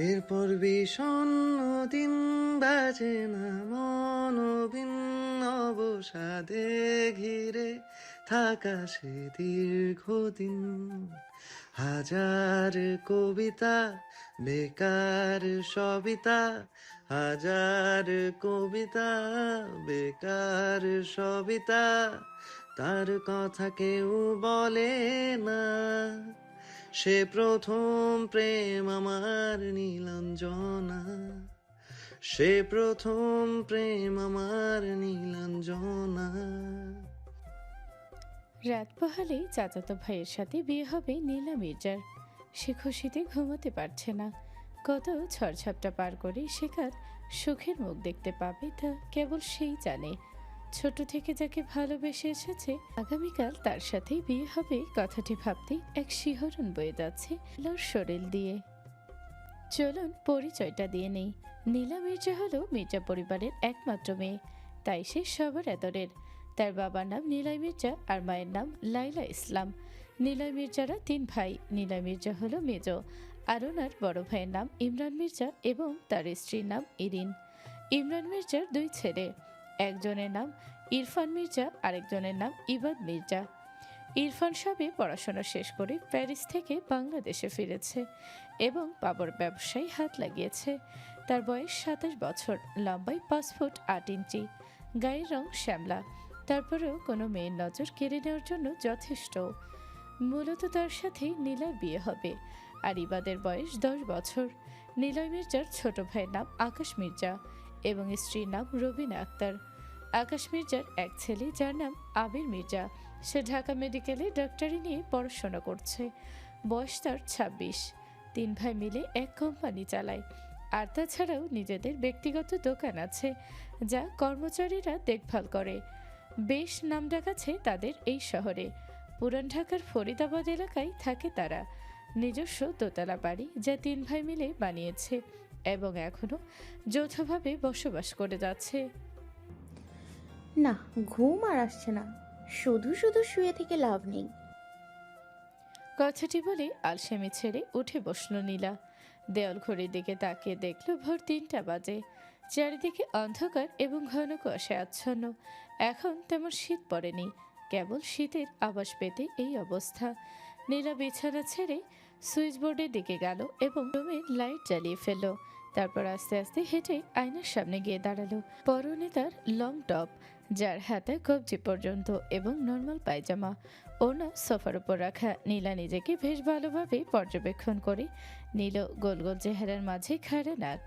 এরপর বিষণ্ণ দিন বাজে না মনোভিন্ন অবসাদে ঘিরে থাকা সে দীর্ঘদিন। হাজার কবিতা বেকার সবিতা, হাজার কবিতা বেকার সবিতা, তার কথা কেউ বলে না। সে প্রথম প্রেম আমার নীলাঞ্জনা, সে প্রথম প্রেম আমার নীলাঞ্জনা। রাত পোহালেই চাচাতো ভাইয়ের সাথে বিয়ে হবে নীলা মির্জার। সে খুশিতে ঘুমোতে পারছে না। কত ঝড়ঝাপটা পার করে সে কাল সুখের মুখ দেখতে পাবে তা কেবল সেই জানে। ছোট থেকে যাকে ভালোবেসে এসেছে আগামীকাল তার সাথেই বিয়ে হবে কথাটি ভাবতেই এক শিহরণ বয়ে যাচ্ছে নীলার শরীর দিয়ে। চলুন পরিচয়টা দিয়ে নেই। নীলা মির্জা হলো মির্জা পরিবারের একমাত্র মেয়ে, তাই সে সবার আদরের। তার বাবার নাম নিলয় মির্জা আর মায়ের নাম লাইলা ইসলাম। নিলয় মির্জারা 3 ভাই। নিলয় মির্জা হলো মেজ, আর ওনার বড় ভাইয়ের নাম ইমরান মির্জা এবং তার স্ত্রীর নাম ইরিন। ইমরান মির্জার 2 ছেলে, একজনের নাম ইরফান মির্জা, আরেকজনের নাম ইবাদ মির্জা। ইরফান সবে পড়াশোনা শেষ করে প্যারিস থেকে বাংলাদেশে ফিরেছে এবং বাবার ব্যবসায় হাত লাগিয়েছে। তার বয়স 27 বছর, লম্বায় 5 ফুট 8 ইঞ্চি, গায়ের রং শ্যামলা। তারপরেও কোনো মেয়ের নজর কেড়ে নেওয়ার জন্য যথেষ্ট। মূলত তার সাথেই নীলার বিয়ে হবে। আর ইবাদের বয়স 10 বছর। নিলয় মির্জার ছোট ভাইয়ের নাম আকাশ মির্জা এবং স্ত্রীর নাম রবিনা আক্তার। আকাশ মির্জার এক ছেলে যার নাম আবির মির্জা। সে ঢাকা মেডিকেলে ডাক্তারি নিয়ে পড়াশোনা করছে। বয়স তার 26। 3 ভাই মিলে এক কোম্পানি চালায়। আর তাছাড়াও নিজেদের ব্যক্তিগত দোকান আছে যা কর্মচারীরা দেখভাল করে। বেশ নামডাক আছে তাদের এই শহরে। পুরান ঢাকার ফরিদাবাদ এলাকায় থাকে তারা। নিজস্ব দোতলা বাড়ি যা 3 ভাই মিলে বানিয়েছে এবং এখনো যৌথভাবে বসবাস করে যাচ্ছে। না, ঘুম আর আসছে না। শুধু শুধু শুয়ে থেকে লাভ নেই। কথাটি বলে আলসেমি ছেড়ে উঠে বসল নীলা। দেওয়াল ঘড়ির দিকে তাকিয়ে দেখল ভোর 3টা বাজে। চারিদিকে অন্ধকার এবং ঘন কুয়াশায় আচ্ছন্ন। এখন তেমন শীত পড়েনি, কেবল শীতের আভাস পেতে এই অবস্থা। নীলা বিছানা ছেড়ে সুইচ বোর্ডের দিকে গেল এবং রুমের লাইট জ্বালিয়ে ফেলল। তারপর আস্তে আস্তে হেঁটে আয়নার সামনে গিয়ে দাঁড়ালো। পরনে তার লং টপ যার হাতে কবজি পর্যন্ত এবং নর্মাল পায়জামা। ওনা সোফার উপর রাখা। নীলা নিজেকে বেশ ভালোভাবে পর্যবেক্ষণ করে নিল। গোল গোল চেহারার মাঝে খাড়া নাক,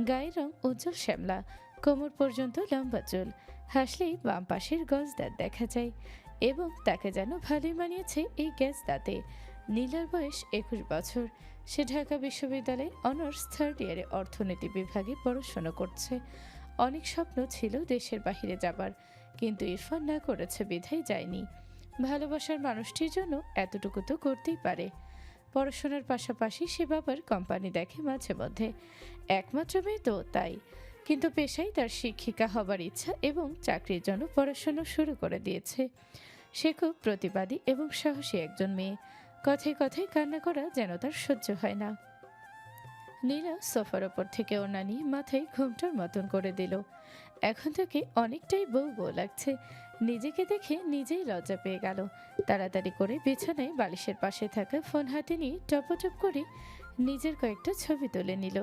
গায়ের রং উজ্জ্বল শ্যামলা, কোমর পর্যন্ত লম্বা চুল। হাসলেই বাম পাশের গজ দাঁত দেখা যায় এবং তাকে যেন ভালোই মানিয়েছে এই গ্যাস দাঁতে। নীলার বয়স 21 বছর। সে ঢাকা বিশ্ববিদ্যালয়ে অনার্স 3rd ইয়ারে অর্থনীতি বিভাগে পড়াশোনা করছে। অনেক স্বপ্ন ছিল দেশের বাহিরে যাবার, কিন্তু ইরফান না করেছে বিধায় যায়নি। ভালোবাসার মানুষটির জন্য এতটুকু তো করতেই পারে। পড়াশোনার পাশাপাশি সে বাবার কোম্পানি দেখে মাঝে মধ্যে। একমাত্র মেয়ে তো তাই, কিন্তু পেশায় তার শিক্ষিকা হবার ইচ্ছা এবং চাকরির জন্য পড়াশোনা শুরু করে দিয়েছে। সে খুব প্রতিবাদী এবং সাহসী একজন মেয়ে। কথায় কথায় কান্না করা যেন তার সহ্য হয় না। নীলা সোফার ওপর থেকে ওড়না নিয়ে মাথায় ঘুমটার মতন করে দিল। এখন তাকে অনেকটাই বউ বউ লাগছে। নিজেকে দেখে নিজেই লজ্জা পেয়ে গেল। তাড়াতাড়ি করে বিছানায় বালিশের পাশে থাকা ফোন হাতে নিয়ে টপটপ করে নিজের কয়েকটা ছবি তুলে নিল।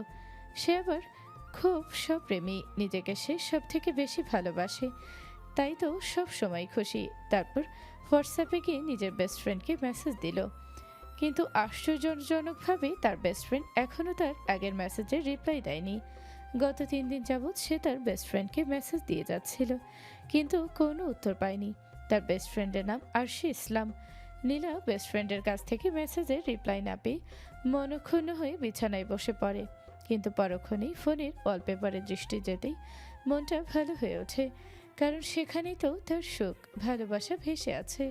সে আবার খুব সপ্রেমী, নিজেকে সে সব থেকে বেশি ভালোবাসে, তাই তো সব সময় খুশি। তারপর হোয়াটসঅ্যাপে গিয়ে নিজের বেস্ট ফ্রেন্ডকে মেসেজ দিল, কিন্তু আশ্চর্যজনকভাবে তার বেস্ট ফ্রেন্ড এখনও তার আগের মেসেজের রিপ্লাই দেয়নি। গত 3 দিন যাবৎ সে তার বেস্ট ফ্রেন্ডকে মেসেজ দিয়ে যাচ্ছিল, কিন্তু কোনো উত্তর পায়নি। তার বেস্ট ফ্রেন্ডের নাম আরশি ইসলাম। নীলা বেস্ট ফ্রেন্ডের কাছ থেকে মেসেজের রিপ্লাই না পেয়ে মনক্ষুণ্ণ হয়ে বিছানায় বসে পড়ে, কিন্তু পরক্ষণেই ফোনের ওয়ালপেপারে দৃষ্টি যেতেই মনটা ভালো হয়ে ওঠে, কারণ সেখানেই তো তার সুখ ভালোবাসা ভেসে আছে।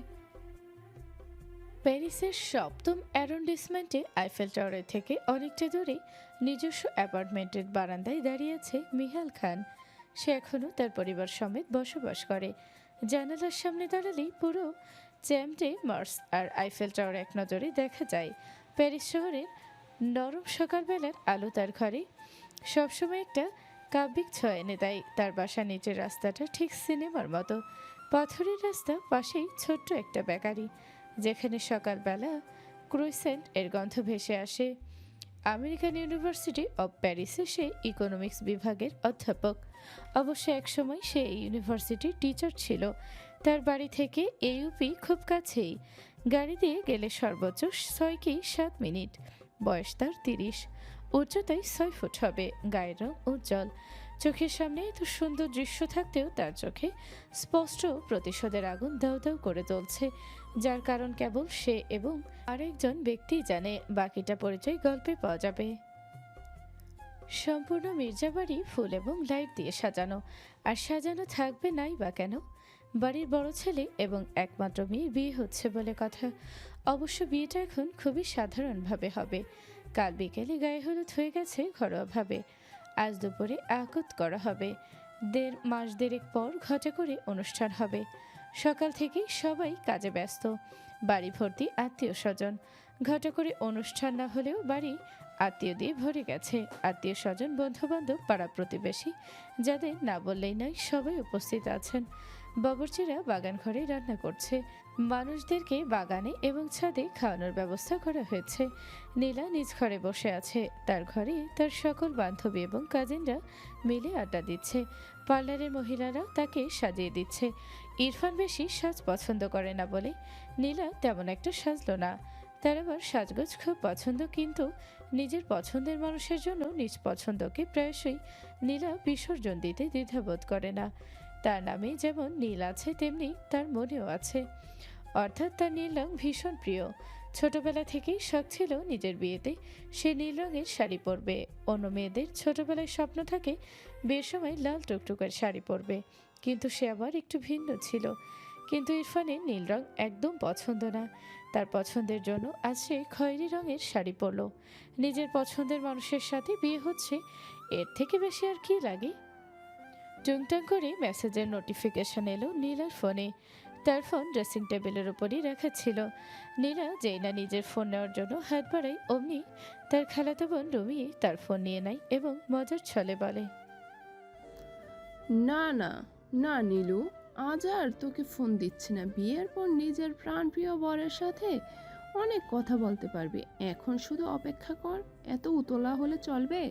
প্যারিসের 7ম অ্যারন্ডিসমেন্টে আইফেল টাওয়ারের থেকে অনেকটা দূরে নিজস্ব অ্যাপার্টমেন্টের বারান্দায় দাঁড়িয়ে আছে মিহাল খান। সে এখনও তার পরিবার সমেত বসবাস করে। জানালার সামনে দাঁড়ালেই পুরো চ্যাম্পটে মার্স আর আইফেল টাওয়ার এক নজরে দেখা যায়। প্যারিস শহরের নরম সকালবেলার আলো তার ঘরে সবসময় একটা কাব্যিক ছোঁয়া এনে দেয়। তার বাসার নিচের রাস্তাটা ঠিক সিনেমার মতো, পাথরের রাস্তা, পাশেই ছোট্ট একটা বেকারি যেখানে সকালবেলা ক্রুইসেন্ট এর গন্ধ ভেসে আসে। আমেরিকান ইউনিভার্সিটি অব প্যারিসে সে ইকোনমিক্স বিভাগের অধ্যাপক। অবশ্য একসময় সে এই ইউনিভার্সিটির টিচার ছিল। তার বাড়ি থেকে এইউপি খুব কাছেই, গাড়ি দিয়ে গেলে সর্বোচ্চ 6 কি 7 মিনিট। বয়স তার 30, উচ্চতায় 6 ফুট হবে, গায়ের রং উজ্জ্বল। চোখের সামনে এত সুন্দর দৃশ্য থাকতেও তার চোখে স্পষ্ট প্রতিশোধের আগুন দাউ দাউ করে জ্বলছে, যার কারণ কেবল সে এবং আরেকজন ব্যক্তিই জানে। বাকিটা পরিচয় গল্পে পাওয়া যাবে। সম্পূর্ণ মির্জাবাড়ি ফুল এবং লাইট দিয়ে সাজানো, আর সাজানো থাকবে নাই বা কেন। বাড়ির বড় ছেলে এবং একমাত্র মেয়ের বিয়ে হচ্ছে বলে কথা। অবশ্য বিয়েটা এখন খুবই সাধারণভাবে হবে। কাল বিকেলে গায়ে হলুদ হয়ে গেছে ঘরোয়াভাবে, আজ দুপুরে আকত করা হবে। 1.5 মাস দেড়েক পর ঘটা করে অনুষ্ঠান হবে। সকাল থেকেই সবাই কাজে ব্যস্ত, বাড়ি ভর্তি আত্মীয় স্বজন। ঘটা করে অনুষ্ঠান না হলেও বাড়ি আত্মীয় দিয়ে ভরে গেছে। আত্মীয় স্বজন, বন্ধুবান্ধব, পাড়া প্রতিবেশী, যাদের না বললেই নয়, সবাই উপস্থিত আছেন। বাবুর্চিরা বাগান ঘরে রান্না করছে। মানুষদেরকে বাগানে এবং ছাদে খাওয়ানোর ব্যবস্থা করা হয়েছে। নীলা নিজ ঘরে বসে আছে। তার ঘরে তার সকল বান্ধবী এবং কাজিনরা মিলে আড্ডা দিচ্ছে। পার্লারের মহিলারাও তাকে সাজিয়ে দিচ্ছে। ইরফান বেশি সাজ পছন্দ করে না বলে নীলা তেমন একটা সাজলো না। তার আবার সাজগোজ খুব পছন্দ, কিন্তু নিজের পছন্দের মানুষের জন্য নিজ পছন্দকে প্রায়শই নীলা বিসর্জন দিতে দ্বিধাবোধ করে না। তার নামে যেমন নীল আছে, তেমনি তার মনেও আছে। অর্থাৎ তার নীল রং ভীষণ প্রিয়। ছোটবেলা থেকেই শখ ছিল নিজের বিয়েতে সে নীল রঙের শাড়ি পরবে। অন্য মেয়েদের ছোটবেলায় স্বপ্ন থাকে বিয়ের সময় লাল টুকটুকের শাড়ি পরবে, কিন্তু সে আবার একটু ভিন্ন ছিল। কিন্তু ইরফানের নীল রং একদম পছন্দ না। তার পছন্দের জন্য আজ সে খয়েরি রঙের শাড়ি পরল। নিজের পছন্দের মানুষের সাথে বিয়ে হচ্ছে, এর থেকে বেশি আর কি লাগে। টুংটাং করে মেসেজের নোটিফিকেশন এলো নীলার ফোনে। তার ফোন ড্রেসিং টেবিলের উপরই রাখা ছিল। নীলা যেই না নিজের ফোন নেওয়ার জন্য হাত বাড়ায়, অমনি তার খালাতো বোন রুমি তার ফোন নিয়ে নেয় এবং মজার ছলে বলে, না না না নীলু, আজ আর তোকে ফোন দিচ্ছি না। বিয়ের পর নিজের প্রাণপ্রিয় বরের সাথে অনেক কথা বলতে পারবি। এখন শুধু অপেক্ষা কর। এত উতলা হলে চলবে?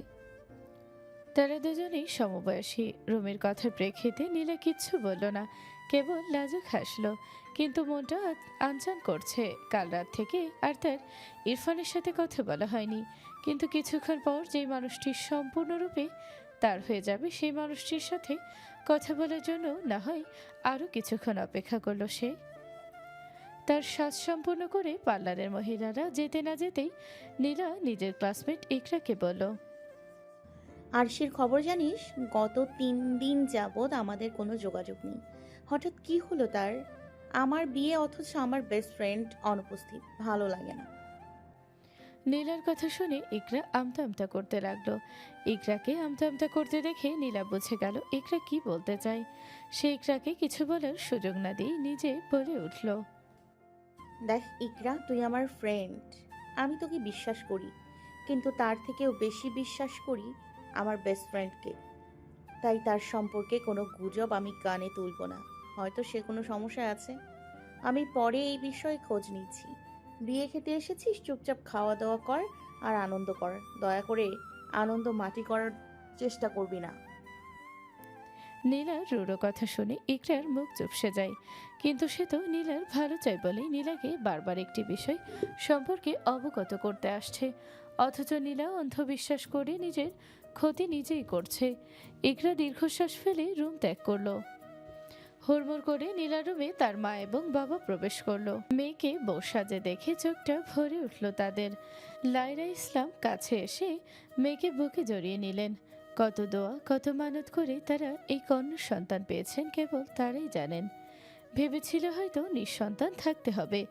তারা দুজনেই সমবয়সী। রুমির কথার প্রেক্ষিতে নীলা কিচ্ছু বলল না, কেবল লাজুক হাসলো। কিন্তু মনটা আনচান করছে। কাল রাত থেকে আর তার ইরফানের সাথে কথা বলা হয়নি, কিন্তু কিছুক্ষণ পর যেই মানুষটি সম্পূর্ণরূপে তার হয়ে যাবে, সেই মানুষটির সাথে কথা বলার জন্য না হয় আরও কিছুক্ষণ অপেক্ষা করলো সে। তার সাজ সম্পূর্ণ করে পার্লারের মহিলারা যেতে না যেতেই নীলা নিজের ক্লাসমেট ইকরাকে বলল, আরশির খবর জানিস? গত 3 দিন যাবৎ আমাদের কোনো যোগাযোগ নেই। হঠাৎ কি হলো তার? আমার বিয়ে অথচ আমার বেস্ট ফ্রেন্ড অনুপস্থিত। ভালো লাগে না। নীলার কথা শুনে ইকরা আমতা আমতা করতে লাগলো। ইকরাকে আমতা আমতা করতে দেখে নীলা বুঝে গেল ইকরা কি বলতে চায়। সে ইকরাকে কিছু বলার সুযোগ না দিয়ে নিজে বলে উঠল, দেখ ইকরা, তুই আমার ফ্রেন্ড। আমি তোকে বিশ্বাস করি, কিন্তু তার থেকেও বেশি বিশ্বাস করি আমার বেস্ট ফ্রেন্ডকে। তাই তার সম্পর্কে কোনো গুজব আমি কানে তুলব না। হয়তো সে কোনো সমস্যায় আছে। আমি পরে এই বিষয়ে খোঁজ নিচ্ছি। বিয়ে খেতে এসেছিস, চুপচাপ খাওয়া দাওয়া কর আর আনন্দ কর। দয়া করে আনন্দ মাটি করার চেষ্টা করবি না। নীলার রূঢ় কথা শুনে ইকরার মুখ চুপসে যায়। কিন্তু সে তো নীলার ভালো চায় বলেই নীলাকে বারবার একটি বিষয় সম্পর্কে অবগত করতে আসছে, অথচ নীলা অন্ধবিশ্বাস করে নিজের ক্ষতি নিজেই করছে। ইকরা দীর্ঘশ্বাস ফেলে রুম ত্যাগ করলো। হুড়মুড় করে নীলা রুমে তার মা এবং বাবা প্রবেশ করলো। মেয়েকে বউ সাজে দেখে চোখটা ভরে উঠল তাদের। লায়রা ইসলাম কাছে এসে মেয়েকে বুকে জড়িয়ে নিলেন। কত দোয়া, কত মানত করে তারা এই কন্যা সন্তান পেয়েছেন কেবল তারাই জানেন। ভেবেছিল হয়তো নিঃসন্তান থাকতে হবে,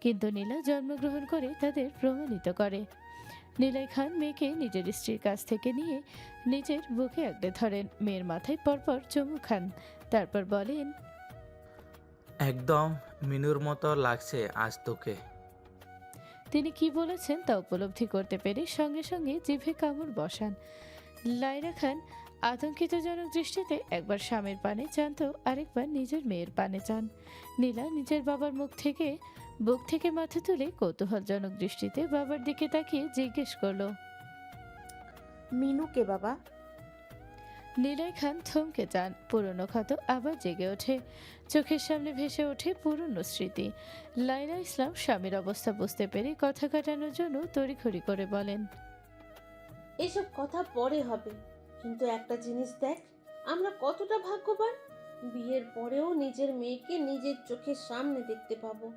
কিন্তু নীলা জন্মগ্রহণ করে তাদের প্রমাণিত করে। নীলাই খান মেয়েকে নিজের স্ত্রীর কাছ থেকে নিয়ে নিজের বুকে আগলে ধরেন। মেয়ের মাথায় পরপর চুমু খান, তারপর বলেন, একদম মিনুর মতো লাগছে আজ তোকে। তিনি কি বলেছেন তা উপলব্ধি করতে পেরে সঙ্গে সঙ্গে জিভে কামড় বসান। লায়লা খান আতঙ্কিতজনক দৃষ্টিতে একবার স্বামীর পানে চান তো আরেকবার নিজের মেয়ের পানে চান। নীলা নিজের বাবার বুক থেকে মাথা তুলে কৌতূহলজনক দৃষ্টিতে বাবার দিকে তাকিয়ে জিজ্ঞেস করলো, মিনু কে বাবা? নিলয় খান থমকে যান। পুরনো ক্ষত আবার জেগে ওঠে। চোখের সামনে ভেসে ওঠে পুরনো স্মৃতি। লায়লা ইসলাম স্বামীর অবস্থা বুঝতে পেরে কথা কাটানোর জন্য তড়িঘড়ি করে বলেন, এসব কথা পরে হবে, কিন্তু একটা জিনিস দেখ, আমরা কতটা ভাগ্যবান। বিয়ের পরেও নিজের মেয়েকে নিজের চোখের সামনে দেখতে পাবো।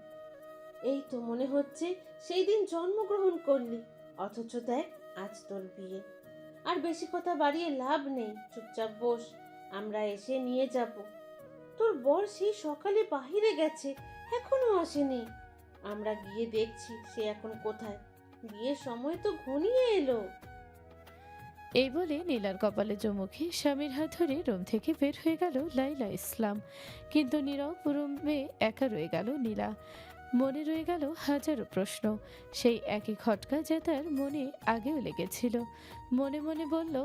এই তো মনে হচ্ছে সেই দিন জন্মগ্রহণ করলি, অথচ দেখ আজ তোর বিয়ে। আর বেশি কথা বাড়িয়ে লাভ নেই, চুপচাপ বস, আমরা এসে নিয়ে যাব। তোর বর সেই সকালে বাহিরে গেছে, এখনো আসেনি। আমরা গিয়ে দেখছি সে এখন কোথায়। বিয়ের সময় তো ঘনিয়ে এলো। এই বলে নীলার কপালে চুমুখে স্বামীর হাত ধরে রুম থেকে বের হয়ে গেল লায়লা ইসলাম। কিন্তু নীরব রুমে একা রয়ে গেল নীলা। মনে রয়ে গেল হাজারো প্রশ্ন, সেই একই খটকা যা তার মনে আগেও লেগেছিল। মনে মনে বলল,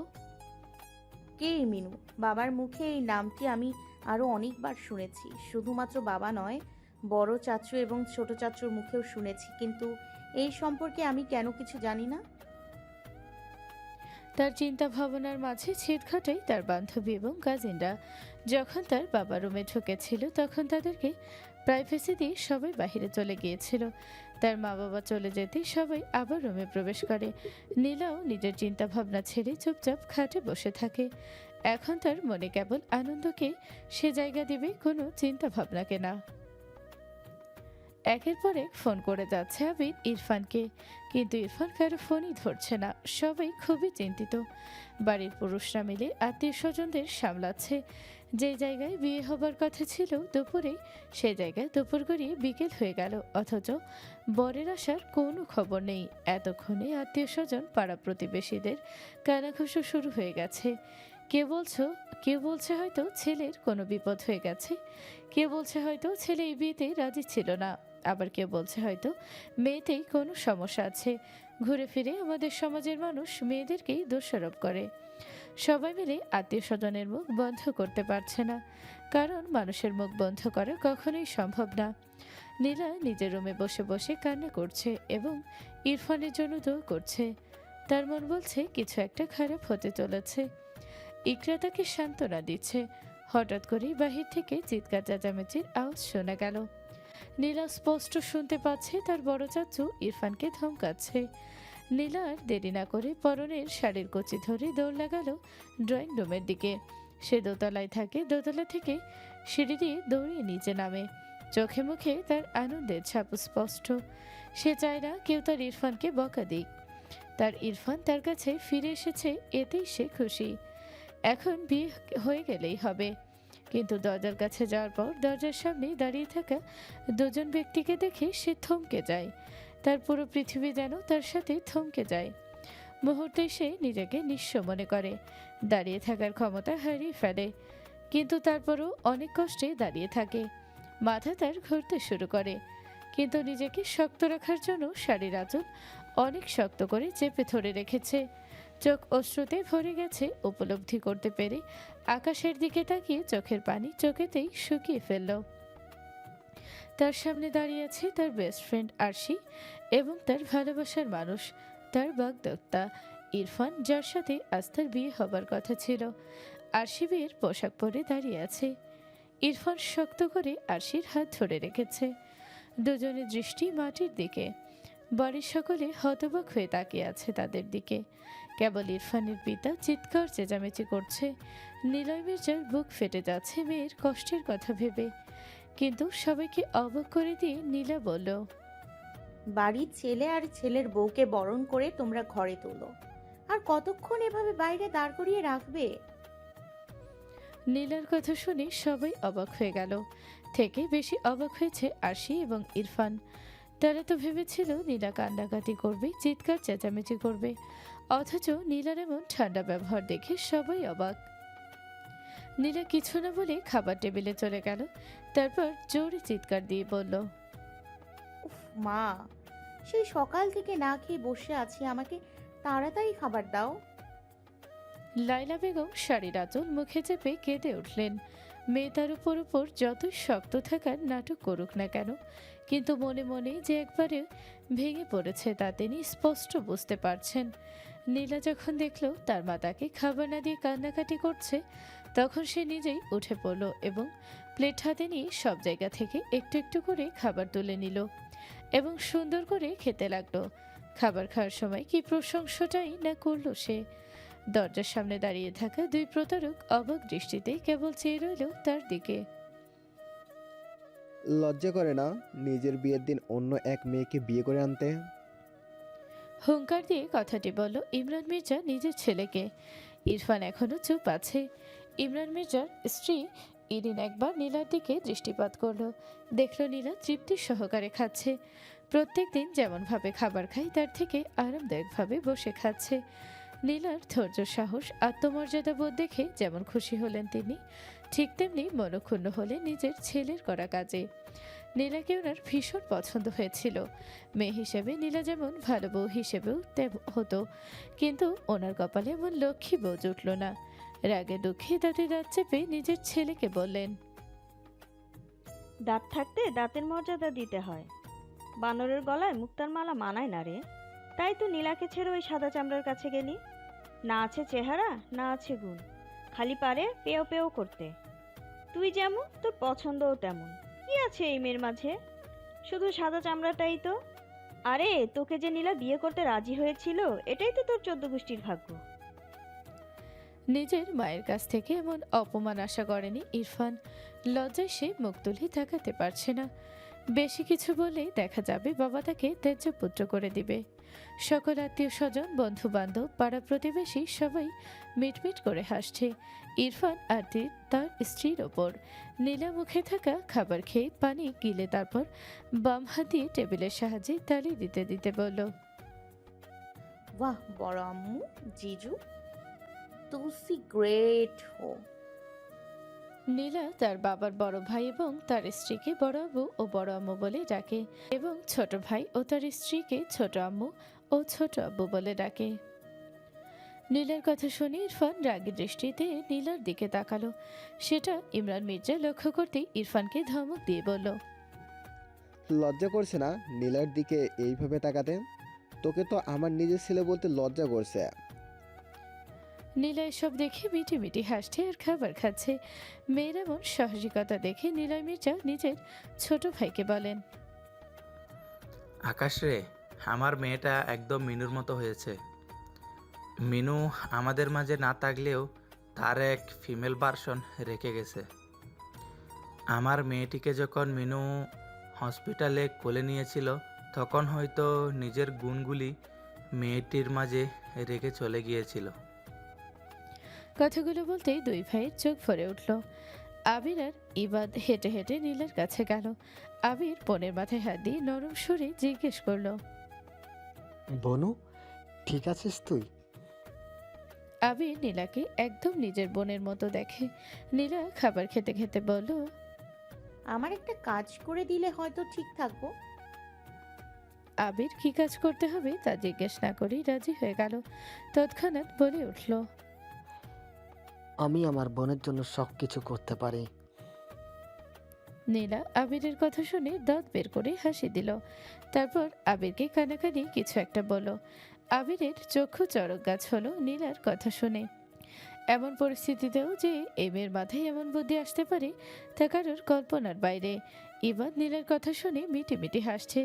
কে এই মিনু? বাবার মুখে এই নামটি আমি আরো অনেকবার শুনেছি। শুধুমাত্র বাবা নয়, বড় চাচু এবং ছোট চাচুর মুখেও শুনেছি, কিন্তু এই সম্পর্কে আমি কেন কিছু জানি না। তার চিন্তা ভাবনার মাঝে ছেদ ঘটায় তার বান্ধবী এবং কাজিনরা। যখন তার বাবা রুমে ঢুকেছিল তখন তাদেরকে প্রাইভেসি দিয়ে সবাই বাইরে চলে গিয়েছিল। তার মা বাবা চলে যেতে সবাই আবার রুমে প্রবেশ করে। নীলাও নিজের চিন্তা ভাবনা ছেড়ে চুপচাপ খাটে বসে থাকে। এখন তার মনে কেবল আনন্দকে সে জায়গা দিবে, কোনো চিন্তা ভাবনাকে না। একের পর এক ফোন করে যাচ্ছে আবির ইরফানকে, কিন্তু ইরফান কারো ফোনই ধরছে না। সবাই খুবই চিন্তিত। বাড়ির পুরুষরা মিলে আত্মীয় স্বজনদের সামলাচ্ছে। যে জায়গায় বিয়ে হবার কথা ছিল দুপুরে, সে জায়গায় দুপুর গড়িয়ে বিকেল হয়ে গেল, অথচ বরের আসার কোনো খবর নেই। এতক্ষণে আত্মীয় স্বজন পাড়া প্রতিবেশীদের কানাঘুষো শুরু হয়ে গেছে। কেউ বলছে হয়তো ছেলের কোনো বিপদ হয়ে গেছে, কেউ বলছে হয়তো ছেলে এই বিয়েতে রাজি ছিল না, আবার কেউ বলছে হয়তো মেয়েতেই কোনো সমস্যা আছে। ঘুরে ফিরে আমাদের সমাজের মানুষ মেয়েদেরকেই দোষারোপ করে। সবাই মিলে আত্মীয় স্বজনের মুখ বন্ধ করতে পারছে না, কারণ মানুষের মুখ বন্ধ করা কখনোই সম্ভব না। নীলা নিজের রুমে বসে বসে কান্না করছে এবং ইরফানের জন্য দোয়া করছে। তার মন বলছে কিছু একটা খারাপ হতে চলেছে। ইকরা তাকে সান্ত্বনা দিচ্ছে। হঠাৎ করেই বাহির থেকে চিৎকার চেঁচামেচির আওয়াজ শোনা গেল। নীলা স্পষ্ট শুনতে পাচ্ছে তার বড় চাচু ইরফানকে ধমকাচ্ছে। নীলা আর দেরি না করে পরনের শাড়ির কচি ধরে দৌড় লাগালো ড্রয়িং রুমের দিকে। সে দোতলায় থাকে, দোতলা থেকে সিঁড়ি দিয়ে দৌড়িয়ে নিচে নামে। চোখে মুখে তার আনন্দের ছাপ স্পষ্ট। সে চায় না কেউ তার ইরফানকে বকা দিক। তার ইরফান তার কাছে ফিরে এসেছে, এতেই সে খুশি। এখন বিয়ে হয়ে গেলেই হবে। কিন্তু দরজার কাছে যাওয়ার পর দরজার সামনে দাঁড়িয়ে থাকা দুজন ব্যক্তিকে দেখে সে থমকে যায়। তার পুরো পৃথিবী যেন তার সাথে থমকে যায়। মুহূর্তে সে নিজেকে নিঃস্ব মনে করে, দাঁড়িয়ে থাকার ক্ষমতা হারিয়ে ফেলে। কিন্তু তারপরও অনেক কষ্টে দাঁড়িয়ে থাকে। মাথা তার ঘুরতে শুরু করে, কিন্তু নিজেকে শক্ত রাখার জন্য শাড়ির আঁচল অনেক শক্ত করে চেপে ধরে রেখেছে। চোখ অশ্রুতে ভরে গেছে উপলব্ধি করতে পেরে। আকাশের দিকে তাকিয়ে চোখের পানি চোখেতেই শুকিয়ে ফেলল। তার সামনে দাঁড়িয়ে আছে তার বেস্ট ফ্রেন্ড আরশি এবং তার ভালোবাসার মানুষ, তার বাগদত্তা ইরফান, যার সাথে আজ তার বিয়ে হবার কথা ছিল। আরশি বিয়ের পোশাক পরে দাঁড়িয়ে আছে। ইরফান শক্ত করে আরশির হাত ধরে রেখেছে। দুজনের দৃষ্টি মাটির দিকে। বাড়ির সকলে হতবাক হয়ে তাকিয়ে আছে তাদের দিকে। কেবল ইরফানের পিতা চিৎকার চেঁচামেচি করছে। নিলয় মির্জার বুক ফেটে যাচ্ছে মেয়ের কষ্টের কথা ভেবে। কিন্তু সবাইকে অবাক করে দিয়ে নীলা বলল, বাড়ির ছেলে আর ছেলের বউকে বরণ করে তোমরা ঘরে তোলো, আর কতক্ষণ এভাবে বাইরে দাঁড় করিয়ে রাখবে? নীলার কথা শুনে সবাই অবাক হয়ে গেল। থেকে বেশি অবাক হয়েছে আরশি এবং ইরফান। তারা তো ভেবেছিল নীলা কান্নাকাটি করবে, চিৎকার চেঁচামেচি করবে, অথচ নীলার এমন ঠান্ডা ব্যবহার দেখে সবাই অবাক। নীলা কিছু না বলে খাবার টেবিলে চলে গেল। তারপর জোরে চিৎকার দিয়ে বলল, উফ মা, সেই সকাল থেকে না খেয়ে বসে আছি, আমাকে তাড়াতাড়ি খাবার দাও। লাইলা বেগম শাড়ির আঁচল মুখে চেপে কেঁদে উঠলেন। মেয়ে তার উপর যতই শক্ত থাকার নাটক করুক না কেন, কিন্তু মনে মনে যে একবারে ভেঙে পড়েছে তা তিনি স্পষ্ট বুঝতে পারছেন। নীলা যখন দেখল তার মা তাকে খাবার না দিয়ে কান্নাকাটি করছে, তখন সে নিজেই উঠে পড়ল এবং প্লেট হাতে নিয়ে সব জায়গা থেকে একটু একটু করে খাবার তুলে নিল এবং সুন্দর করে খেতে লাগলো। খাবার খাওয়ার সময় কি প্রশংসাটাই না করলো সে। দরজার সামনে দাঁড়িয়ে থাকা দুই প্রতারক অবাক দৃষ্টিতে কেবল চেয়ে রইল তার দিকে। লজ্জা করে না নিজের বিয়ের দিন অন্য এক মেয়েকে বিয়ে করে আনতে? হুঙ্কার দিয়ে কথাটি বলল ইমরান মির্জা নিজের ছেলেকে। ইরফান এখনো চুপ আছে। ইমরান মির্জার স্ত্রী ইরিন একবার নীলার দিকে দৃষ্টিপাত করলো। দেখলো নীলা তৃপ্তি সহকারে খাচ্ছে। প্রত্যেক দিন যেমনভাবে খাবার খায় তার থেকে আরামদায়কভাবে বসে খাচ্ছে। নীলার ধৈর্য, সাহস, আত্মমর্যাদা বোধ দেখে যেমন খুশি হলেন তিনি, ঠিক তেমনি মনক্ষুণ্ণ হলেন নিজের ছেলের করা কাজে। নীলাকে ওনার ভীষণ পছন্দ হয়েছিল। মেয়ে হিসেবে নীলা যেমন ভালো বউ হিসেবেও হতো, কিন্তু ওনার কপালে এমন লক্ষ্মী বউ জুটল না। রাগে দুঃখে দাঁতে দাঁত চেপে নিজের ছেলেকে বললেন, দাঁত থাকতে দাঁতের মর্যাদা দিতে হয়। বানরের গলায় মুক্তার মালা মানায় না রে। তাই তো নীলাকে ছেড়ে ওই সাদা চামড়ার কাছে গেলি। না আছে চেহারা, না আছে গুণ, খালি পারে পেও পেও করতে। তুই যেমন, তোর পছন্দও তেমন। কি আছে এই মেয়ের মাঝে? শুধু সাদা চামড়াটাই তো। আরে তোকে যে নীলা বিয়ে করতে রাজি হয়েছিল, এটাই তো তোর 14 গোষ্ঠীর ভাগ্য। নিজের মায়ের কাছ থেকে এমন অপমান আশা করেনি ইরফান। লজ্জায় সে মুখ তুলে তাকাতে পারছে না। বেশি কিছু বলেই দেখা যাবে বাবা তাকে ত্যায্য পুত্র করে দিবে। সকল আত্মীয় স্বজন, বন্ধু বান্ধব, পাড়া প্রতিবেশী সবাই মিটমিট করে হাসছে ইরফান আর তার স্ত্রীর ওপর। নীলা মুখে থাকা খাবার খেয়ে পানি গিলে তারপর বাম হাত দিয়ে টেবিলের সাহায্যে তালি দিতে দিতে বলল, वाह बड़ो अम्मू, जीजू, तुसी ग्रेट हो। নীলা তার বাবার বড় ভাই এবং তার স্ত্রীকে বড় আব্বু ও বড় আম্মু বলে ডাকে এবং ছোট ভাই ও তার স্ত্রীকে ছোট আম্মু ও ছোট আব্বু বলে ডাকে। নীলার কথা শুনে ইরফান রাগী দৃষ্টিতে নীলার দিকে তাকালো। সেটা ইমরান মির্জা লক্ষ্য করতেই ইরফানকে ধমক দিয়ে বলল, লজ্জা করছে না নীলার দিকে এইভাবে তাকাতে? তোকে তো আমার নিজের ছেলে বলতে লজ্জা করছে। নীলা এসব দেখে মিটি মিটি হাসছে আর খাবার খাচ্ছে। মেয়ের এমন সাহসিকতা দেখে নীলয় মির্জা নিজের ছোট ভাইকে বলেন, আকাশ রে, আমার মেয়েটা একদম মিনুর মতো হয়েছে। মিনু আমাদের মাঝে না থাকলেও তার এক ফিমেল ভার্সন রেখে গেছে। আমার মেয়েটিকে যখন মিনু হসপিটালে কোলে নিয়েছিল, তখন হয়তো নিজের গুণগুলি মেয়েটির মাঝে রেখে চলে গিয়েছিল। কথাগুলো বলতেই দুই ভাইয়ের চোখ ভরে উঠল। আবির আর ইবাদ হেঁটে হেঁটে নীলার কাছে গেল। আবির বোনের মাথায় হাত দিয়ে নরম সুরে জিজ্ঞেস করলো, বনু, ঠিক আছিস তুই? আবির নীলাকে একদম নিজের বোনের মতো দেখে। নীলা খাবার খেতে খেতে বলল, আমার একটা কাজ করে দিলে হয়তো ঠিক থাকবো। আবির কি কাজ করতে হবে তা জিজ্ঞেস না করেই রাজি হয়ে গেল। তৎক্ষণাৎ বলে উঠল, আমি আমার বোনের জন্য সব কিছু করতে পারি। নীলা আবিরের কথা শুনে দাঁত বের করে হাসি দিল। তারপর আবিরকে কানাকানি কিছু একটা বলল। আবিরের চক্ষু চড়ক গাছ হলো নীলার কথা শুনে। এমন পরিস্থিতিতেও যে এই মেয়ের মাথায় এমন বুদ্ধি আসতে পারে তা কারোর কল্পনার বাইরে। ইবাদ নীলার কথা শুনে মিটি মিটি হাসছে।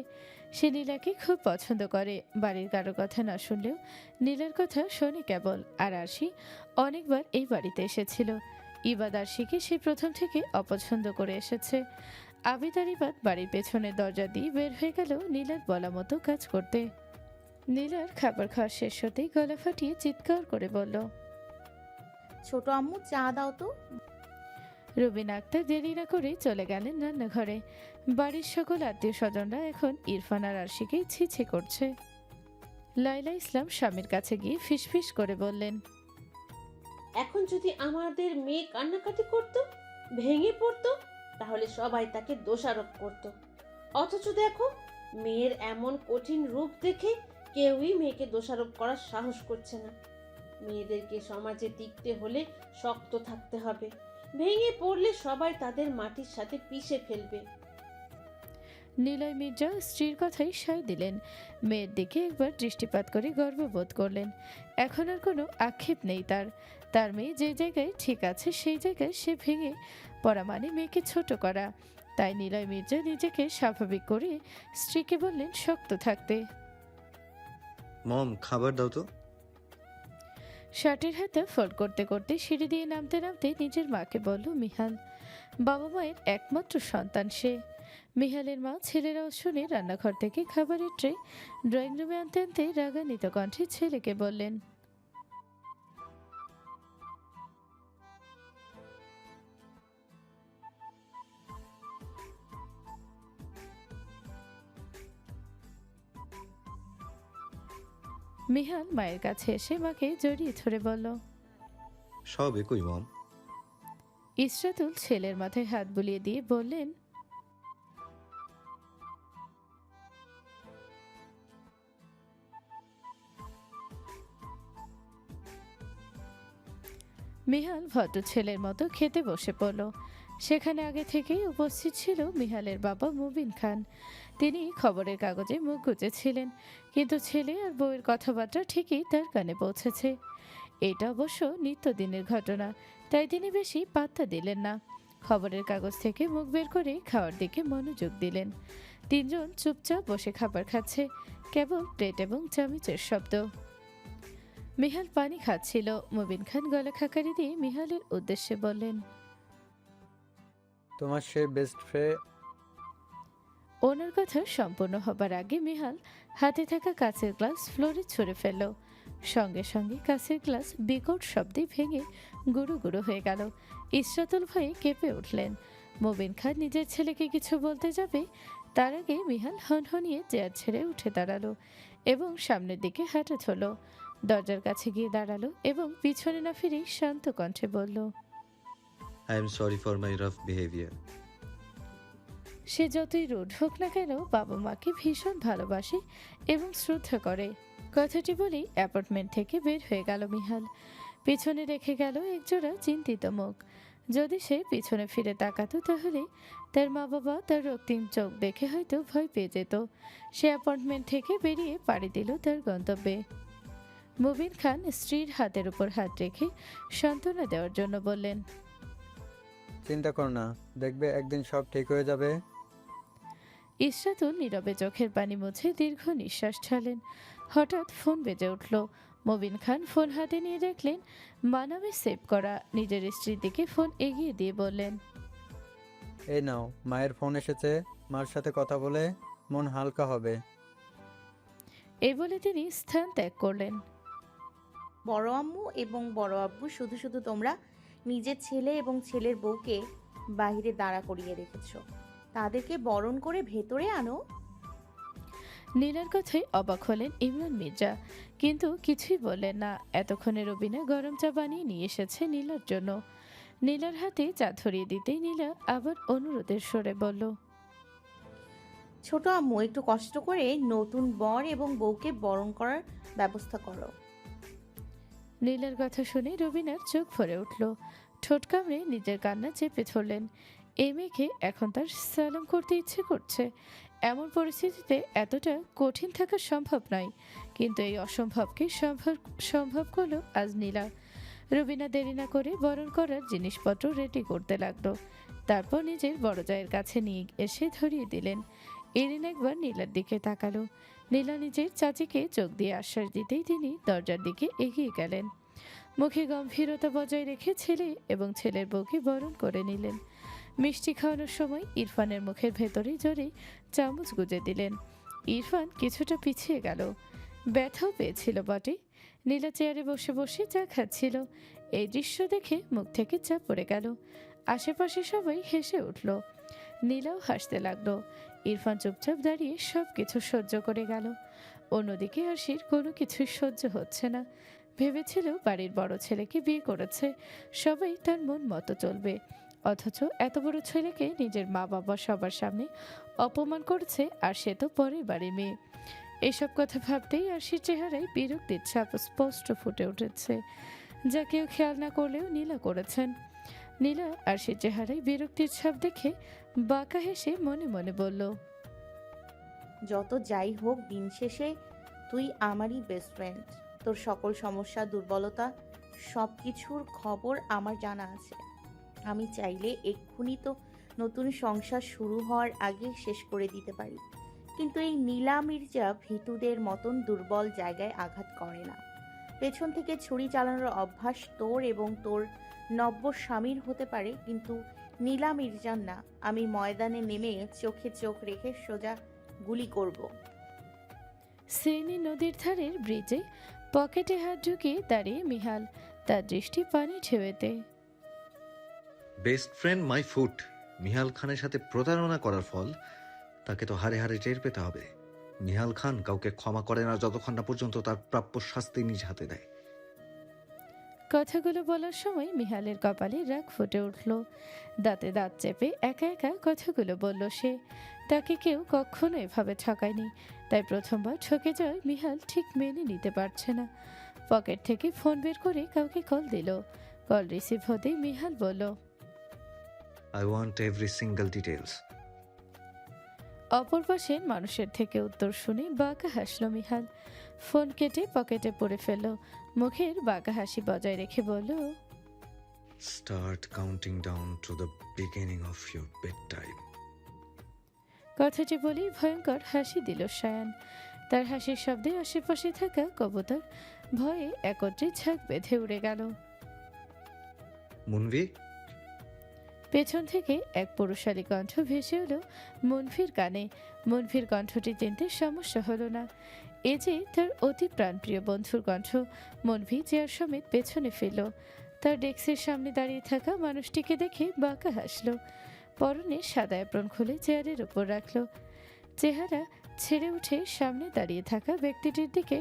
সে নীলাকে খুব পছন্দ করে। বাড়ির কারো কথা না শুনলেও নীলার কথা শোনে কেবল। আর আরশি অনেকবার এই বাড়িতে এসেছিল। ইবাদ আরশিকে সে প্রথম থেকে অপছন্দ করে এসেছে। আবিদ আর ইবাদ বাড়ির পেছনে দরজা দিয়ে বের হয়ে গেল নীলার বলা মতো কাজ করতে। নীলার খাবার খাওয়া শেষ হতেই গলা ফাটিয়ে চিৎকার করে বলল, ছোট আম্মু চা দাও তো। রুবিন আক্তার দেরি না করে চলে গেলেন রান্নাঘরে। বাড়ির সকল আত্মীয় স্বজনরা এখন ইরফান আর আরশিকে ছিছি করছে। লাইলা ইসলাম স্বামীর কাছে গিয়ে ফিসফিস করে বললেন, এখন যদি আমাদের মেয়ে কান্নাকাটি করতো, ভেঙে পড়তো, তাহলে সবাই তাকে দোষারোপ করত। অথচ দেখো, মেয়ের এমন কঠিন রূপ দেখে কেউই মেয়েকে দোষারোপ করার সাহস করছে না। মেয়েদেরকে সমাজে টিকতে হলে শক্ত থাকতে হবে, ভেঙে পড়লে সবাই তাদের মাটির সাথে পিষে ফেলবে। নিলয় মির্জা স্ত্রীর কথাই সায় দিলেন। মেয়ের দিকে একবার দৃষ্টিপাত করে গর্ববোধ করলেন। এখন আর কোনো আক্ষেপ নেই তার। তার মেয়ে যে জায়গায় ঠিক আছে সেই জায়গায় সে ভেঙে পড়া মানে মেয়েকে ছোট করা। তাই নিলয় মির্জা নিজেকে স্বাভাবিক করে স্ত্রীকে বললেন শক্ত থাকতে। মম, খাবার দাও তো। শার্টের হাতে ফোল্ড করতে করতে সিঁড়ি দিয়ে নামতে নামতে নিজের মাকে বলল মিহাল। বাবা মায়ের একমাত্র সন্তান সে। মিহালের মা ছেলেরাও শুনে রান্নাঘর থেকে খাবারের ট্রে ড্রয়িং রুমে আনতে আনতে রাগান্বিত কণ্ঠে ছেলেকে বললেন, মিহাল মায়ের কাছে এসে মাকে জড়িয়ে ধরে বলল। সব একই মম। ইসরাতুল ছেলের মাথায় হাত বুলিয়ে দিয়ে বললেন, মিহাল ভদ্র ছেলের মতো খেতে বসে পড়ল। সেখানে আগে থেকেই উপস্থিত ছিল মিহালের বাবা মুবিন খান। তিনি খবরের কাগজে মুখ গুজেছিলেন, কিন্তু ছেলে আর বউয়ের কথাবার্তা ঠিকই তার কানে পৌঁছেছে। এটা অবশ্য নিত্যদিনের ঘটনা, তাই তিনি বেশি পাত্তা দিলেন না। খবরের কাগজ থেকে মুখ বের করে খাওয়ার দিকে মনোযোগ দিলেন। তিনজন চুপচাপ বসে খাবার খাচ্ছে, কেবল প্লেট এবং চামচের শব্দ। মিহাল পানি খাচ্ছিল। মুবিন খান গলা খাকারি দিয়ে মিহালের উদ্দেশ্যে বললেন, তোমার সে বেস্ট ফ্রেন্ড। ওনার কথা সম্পূর্ণ হবার আগে মিহাল হাতে থাকা কাঁচের গ্লাস ফ্লোরে ছুঁড়ে ফেলল। সঙ্গে সঙ্গে কাঁচের গ্লাস বিকট শব্দে ভেঙে গুঁড়ো গুঁড়ো হয়ে গেল। ইসরাতুল ভয়ে কেঁপে উঠলেন। মুবিন খান নিজের ছেলেকে কিছু বলতে যাবে, তার আগে মিহাল হনহনিয়ে চেয়ার ছেড়ে উঠে দাঁড়ালো এবং সামনের দিকে হাঁটা ধরল। দরজার কাছে গিয়ে দাঁড়ালো এবং পিছনে না ফিরেই শান্ত কণ্ঠে বলল, I am sorry for my rough behaviour. সে যতই রুড হোক না কেন বাবা মাকে ভীষণ ভালোবাসে এবং শ্রদ্ধা করে। কথাটি বলেই অ্যাপার্টমেন্ট থেকে বের হয়ে গেল মিহাল। পিছনে রেখে গেল একজোড়া চিন্তিত মুখ। যদি সে পিছনে ফিরে তাকাতো তাহলে তার মা বাবা তার রক্তিম চোখ দেখে হয়তো ভয় পেয়ে যেত। সে অ্যাপার্টমেন্ট থেকে বেরিয়ে পাড়ি দিল তার গন্তব্যে। মুবিন খান স্ত্রীর হাতের উপর হাত রেখে সান্ত্বনা দেওয়ার জন্য বললেন, চিন্তা করো না, দেখবে একদিন সব ঠিক হয়ে যাবে। ইসরাতুল নীরবে চোখের পানি মুছে দীর্ঘ নিঃশ্বাস ছাড়লেন। হঠাৎ ফোন বেজে উঠল। মুবিন খান ফোন হাতে নিয়ে দেখলেন মানামে সেভ করা। নিজের স্ত্রীর দিকে ফোন এগিয়ে দিয়ে বললেন, এই নাও, মায়ের ফোন এসেছে, মার সাথে কথা বলে মন হালকা হবে। এই বলে তিনি স্থান ত্যাগ করলেন। বড় আম্মু এবং বড় আব্বু শুধু শুধু তোমরা নিজের ছেলে এবং ছেলের বউকে বাইরে দাঁড়া করিয়ে রেখেছো, তাদেরকে বরণ করে ভেতরে আনো। নীলার কথায় অবাক হলেন ইমরান মির্জা, কিন্তু কিছুই বললেন না। এতক্ষণে রবিনা গরম চা বানিয়ে নিয়ে এসেছে নীলার জন্য। নীলার হাতে চা ধরিয়ে দিতেই নীলা আবার অনুরোধের স্বরে বলল, ছোট আম্মু একটু কষ্ট করে নতুন বর এবং বউকে বরণ করার ব্যবস্থা করো। নীলার কথা শুনে রবিনার চোখ ভরে উঠল। ঠোঁট কামড়ে নিজের কান্না চেপে ধরলেন। এই মেয়েকে এখন তার সালাম করতে ইচ্ছে করছে। এমন পরিস্থিতিতে এতটা কঠিন থাকা সম্ভব নয়, কিন্তু এই অসম্ভবকে সম্ভব করলো আজ নীলা। রবিনা দেরি না করে বরণ করার জিনিসপত্র রেডি করতে লাগলো। তারপর নিজের বড় জায়ের কাছে নিয়ে এসে ধরিয়ে দিলেন। এরিন একবার নীলার দিকে তাকালো। নীলা নিজের চাচিকে চোখ দিয়ে আশ্বাস দিতেই তিনি দরজার দিকে এগিয়ে গেলেন। মুখে গম্ভীরতা বজায় রেখে ছেলে এবং ছেলের বউকে বরণ করে নিলেন। মিষ্টি খাওয়ানোর সময় ইরফানের মুখের ভেতরে জোরে চামচ গুজে দিলেন। ইরফান কিছুটা পিছিয়ে গেল, ব্যথাও পেয়েছিল বটে। নীলা চেয়ারে বসে বসে চা খাচ্ছিল। এই দৃশ্য দেখে মুখ থেকে চা পড়ে গেল। আশেপাশে সবাই হেসে উঠল। নীলাও হাসতে লাগলো। ইরফান চুপচাপ দাঁড়িয়ে সব কিছু সহ্য করে গেল। অন্যদিকে আশির কোনো কিছুই সহ্য হচ্ছে না। ভেবেছিল বাড়ির বড় ছেলেকে বিয়ে করেছে, সবাই তার মন মতো চলবে। অথচ এত বড় ছেলেকে নিজের মা বাবা সবার সামনে অপমান করছে, আর সে তো পরের বাড়ির মেয়ে। এসব কথা ভাবতেই আরশির চেহারায় বিরক্তির ছাপ স্পষ্ট ফুটে উঠেছে, যা কেউ খেয়াল না করলেও নীলা করেছেন। নীলা আরশির চেহারায় বিরক্তির ছাপ দেখে বাঁকা হেসে মনে মনে বলল, যত যাই হোক দিন শেষে তুই আমারই বেস্ট ফ্রেন্ড। তোর সকল সমস্যা, দুর্বলতা, সব কিছুর খবর আমার জানা আছে। আমি চাইলে এক্ষুনি তো নতুন সংসার শুরু হওয়ার আগে শেষ করে দিতে পারি, কিন্তু এই নীলা মির্জা ভীতুদের মতন দুর্বল জায়গায় আঘাত করে না। পেছন থেকে ছুরি চালানোর অভ্যাস তোর এবং তোর নব্য স্বামীর হতে পারে, কিন্তু নীলা মির্জার না। আমি ময়দানে নেমে চোখে চোখ রেখে সোজা গুলি করব। সেনি নদীর ধারের ব্রিজে পকেটে হাত ঢুকিয়ে দাঁড়িয়ে মিহাল, তার দৃষ্টি পানি ঢেউতে। Best friend my foot. Mihal খানের সাথে প্রতারণা করার ফল তাকে তো হারে হারে টের পেতে হবে। মিহাল খান কাউকে ক্ষমা করে না যতক্ষণ না পর্যন্ত তার প্রাপ্য শাস্তি নিজ হাতে দেয়। কথাগুলো বলার সময় মিহালের কপালে রাগ ফুটে উঠল। দাঁতে দাঁত চেপে একা একা কথাগুলো বলল সে। তাকে কেউ কখনো এভাবে ঠকায়নি, তাই প্রথমবার ঠকে যায় মিহাল ঠিক মেনে নিতে পারছে না। পকেট থেকে ফোন বের করে কাউকে কল দিল। কল রিসিভ হতেই মিহাল বলল, I want every single details. অপর পাশের মানুষের থেকে উত্তর শুনে বাঁকা হাসল মিহাল। ফোন কেটে পকেটে পড়ে ফেলল, মুখের বাঁকা হাসি বজায় রেখে বলল, start counting down to the beginning of your bed time. কথাটি বলেই ভয়ঙ্কর হাসি দিল সায়ান। তার হাসির শব্দে আশেপাশে থাকা কবুতর ভয়ে একত্রে ঝাঁক বেঁধে উড়ে গেল। মুনভি, পেছন থেকে এক পুরুষালী কণ্ঠ ভেসে এলো মুনফির কানে। মুনফির কণ্ঠটি চিনতে সমস্যা হলো না, এ যে তার অতি প্রাণপ্রিয় বন্ধুর কণ্ঠ। মুনফি চেয়ার সমেত পেছনে ফিরল। তার ডেস্কের সামনে দাঁড়িয়ে থাকা মানুষটিকে দেখে বাঁকা হাসল। পরনে সাদা অ্যাপ্রন খুলে চেয়ারের উপর রাখল। চেহারা ছেড়ে উঠে সামনে দাঁড়িয়ে থাকা ব্যক্তিটির দিকে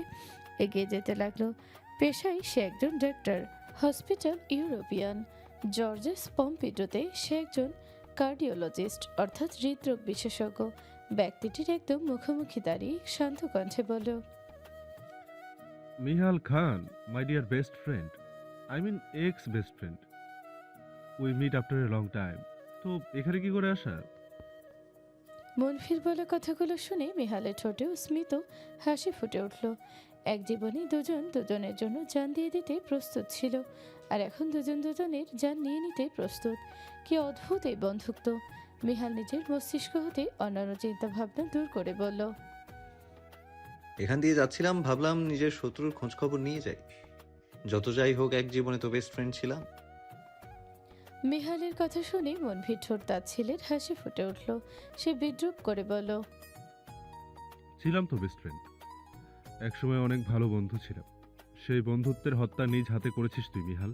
এগিয়ে যেতে লাগলো। পেশায় সে একজন ডাক্তার, হসপিটাল ইউরোপিয়ান জর্জেস পম্পিডোতে সে একজন কার্ডিওলজিস্ট অর্থাৎ হৃদরোগ বিশেষজ্ঞ। ব্যক্তিটির একদম মুখোমুখি দাঁড়িয়ে শান্ত কণ্ঠে বলল, Mihal Khan, my dear best friend. I mean ex-best friend. We meet after a long time. তো এখানে কি করে আসা? মুনফির বলা কথাগুলো শুনে মিহালের ঠোঁটেও স্মিত হাসি ফুটে উঠল। এক জীবনে দুজন দুজনের জন্য জান দিয়ে দিতে প্রস্তুত ছিল, আর এখন দুজন দুজনের জান নিয়ে নিতে প্রস্তুত। কি অদ্ভুত এই বন্ধুত্ব! মিহাল নিজের মস্তিষ্ক হতে অন্যান্য চিন্তা ভাবনা দূর করে বলল, এখান দিয়ে যাচ্ছিলাম, ভাবলাম নিজের শত্রুর খোঁজ খবর নিয়ে যাই। যত যাই হোক এক জীবনে তো বেস্ট ফ্রেন্ড ছিলাম। মিহালের কথা শুনে মনভির ঠোঁট তাচ্ছিলের হাসি ফুটে উঠল। সে বিদ্রুপ করে বলল, ছিলাম তো বেস্ট ফ্রেন্ড। একসময় অনেক ভালো বন্ধু ছিলাম। সেই বন্ধুত্বের হত্যা নিজ হাতে করেছিস তুই মিহাল।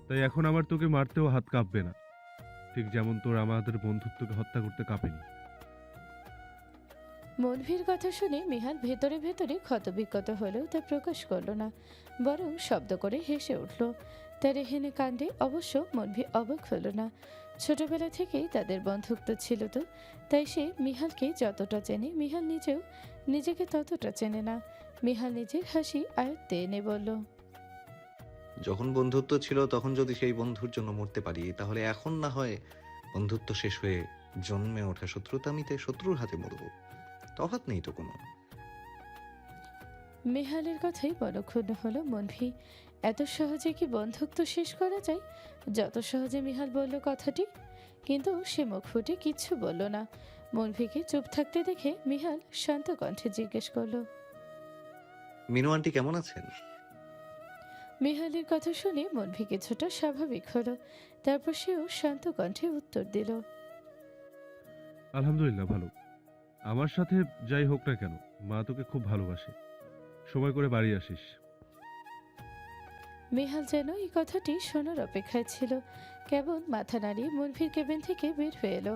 তাই এখন আমার তোকে মারতেও হাত কাঁপবে না, ঠিক যেমন তোর আমাদের বন্ধুত্বকে হত্যা করতে কাঁপেনি। মনভির কথা শুনে মিহাল ভেতরে ভেতরে ক্ষতবিক্ষত হলেও তা প্রকাশ করল না, বরং শব্দ করে হেসে উঠল। তার এহেনে কাণ্ডে অবশ্য মনভি অবাক হল না। ছোটবেলা থেকেই তাদের বন্ধুত্ব ছিল তো, তাই সে মিহালকে যতটা চেনে মিহাল নিজেও নিজেকে ততটা চেনে না। মিহাল নিজের হাসি আয়ত্তে এনে বলল, যখন বন্ধুত্ব ছিল তখন যদি সেই বন্ধুর জন্য মরতে পারি, তাহলে এখন না হয় বন্ধুত্ব শেষ হয়ে জন্মে ওঠা শত্রুতা মিতে শত্রুর হাতে মরব। তফাৎ নেই তো কোনো। মিহালের কথাই বড় ক্ষুণ্ণ হলো মনভি। এত সহজে কি বন্ধুত্ব শেষ করা যায়? যত সহজে মিহাল বলল কথাটি, কিন্তু সে মুখ ফুটে কিচ্ছু বলল না। মনভিকে চুপ থাকতে দেখে মিহাল শান্ত কণ্ঠে জিজ্ঞেস করল, মিনু আন্টি কেমন আছেন? মিহালের কথা শুনে মনভি কিছুটা স্বাভাবিক হলো। তারপর সেও শান্ত কণ্ঠে উত্তর দিল, আলহামদুলিল্লাহ ভালো। আমার সাথে যাই হোক না কেন, মা তোকে খুব ভালোবাসে। সময় করে বাড়ি আসিস। মিহাল যেন এই কথাটি শোনার অপেক্ষায় ছিল। কেবল মাথা নাড়িয়ে মনভির কেবিন থেকে বের হয়ে এলো।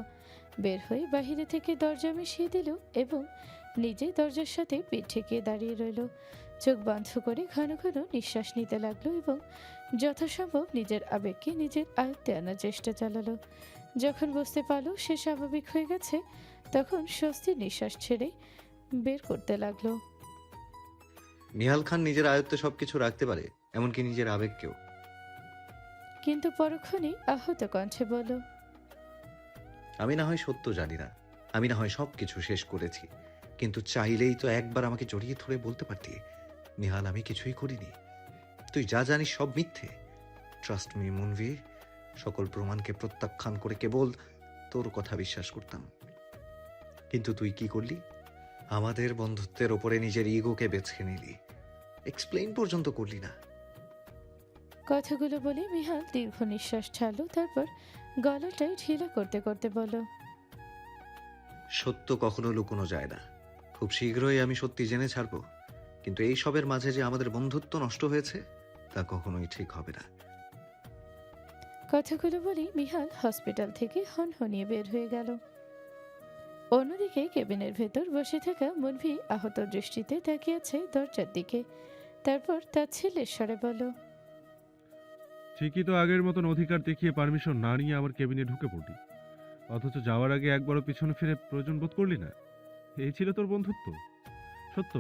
বের হয়ে বাহিরে থেকে দরজা মিশিয়ে দিল এবং নিজে দরজার সাথে পিঠ ঠেকিয়ে দাঁড়িয়ে রইল। চোখ বন্ধ করে ঘন ঘন নিঃশ্বাস নিতে লাগলো এবং যথাসম্ভব নিজের আবেগকে নিজের আয়ত্তে আনার চেষ্টা চালালো। যখন বুঝতে পারলো সে স্বাভাবিক হয়ে গেছে, তখন স্বস্তির নিঃশ্বাস ছেড়ে বের করতে লাগলো। নিহাল খান নিজের আয়ত্তে সবকিছু রাখতে পারে, এমনকি নিজের আবেগকেও। কিন্তু পরক্ষণেই আহত কণ্ঠে বলল, আমি না হয় সত্য জানি না, আমি না হয় সবকিছু শেষ করেছি, কিন্তু চাইলেই তো একবার আমাকে জড়িয়ে ধরে বলতে পারতি, নিহাল আমি কিছুই করিনি, তুই যা জানিস সব মিথ্যে। ট্রাস্ট মি মুনভি, সকল প্রমাণকে প্রত্যাখ্যান করে কেবল তোর কথা বিশ্বাস করতাম। কিন্তু তুই কি করলি? আমাদের বন্ধুত্বের ওপরে নিজের ইগোকে বেছে নিলি, এক্সপ্লেইন পর্যন্ত করলি না। কথাগুলো বলে মিহাল দীর্ঘ নিঃশ্বাস ছাড়লো, তারপর গলাটাই ঢিলা করতে করতে বলল, সত্য কখনো লুকোনো যায় না, খুব শীঘ্রই আমি সত্যি জেনে ছাড়বো, কিন্তু এই সবের মাঝে যে আমাদের বন্ধুত্ব নষ্ট হয়েছে তা কখনোই ঠিক হবে না। কথাগুলো বলে মিহাল হসপিটাল থেকে হনহনিয়ে বের হয়ে গেল। অন্যদিকে কেবিনের ভেতর বসে থাকা মুনভি আহত দৃষ্টিতে তাকিয়ে আছে দরজার দিকে। তারপর তার ছেলের স্বরে বলল, ঠিকই তো আগের মতন অধিকার দেখিয়ে পারমিশন না নিয়ে আমার কেবিনে ঢুকে পড়লি, অথচ যাওয়ার আগে একবারও পিছনে ফিরে প্রয়োজন বোধ করলি না। এই ছিল তোর বন্ধুত্ব? সত্য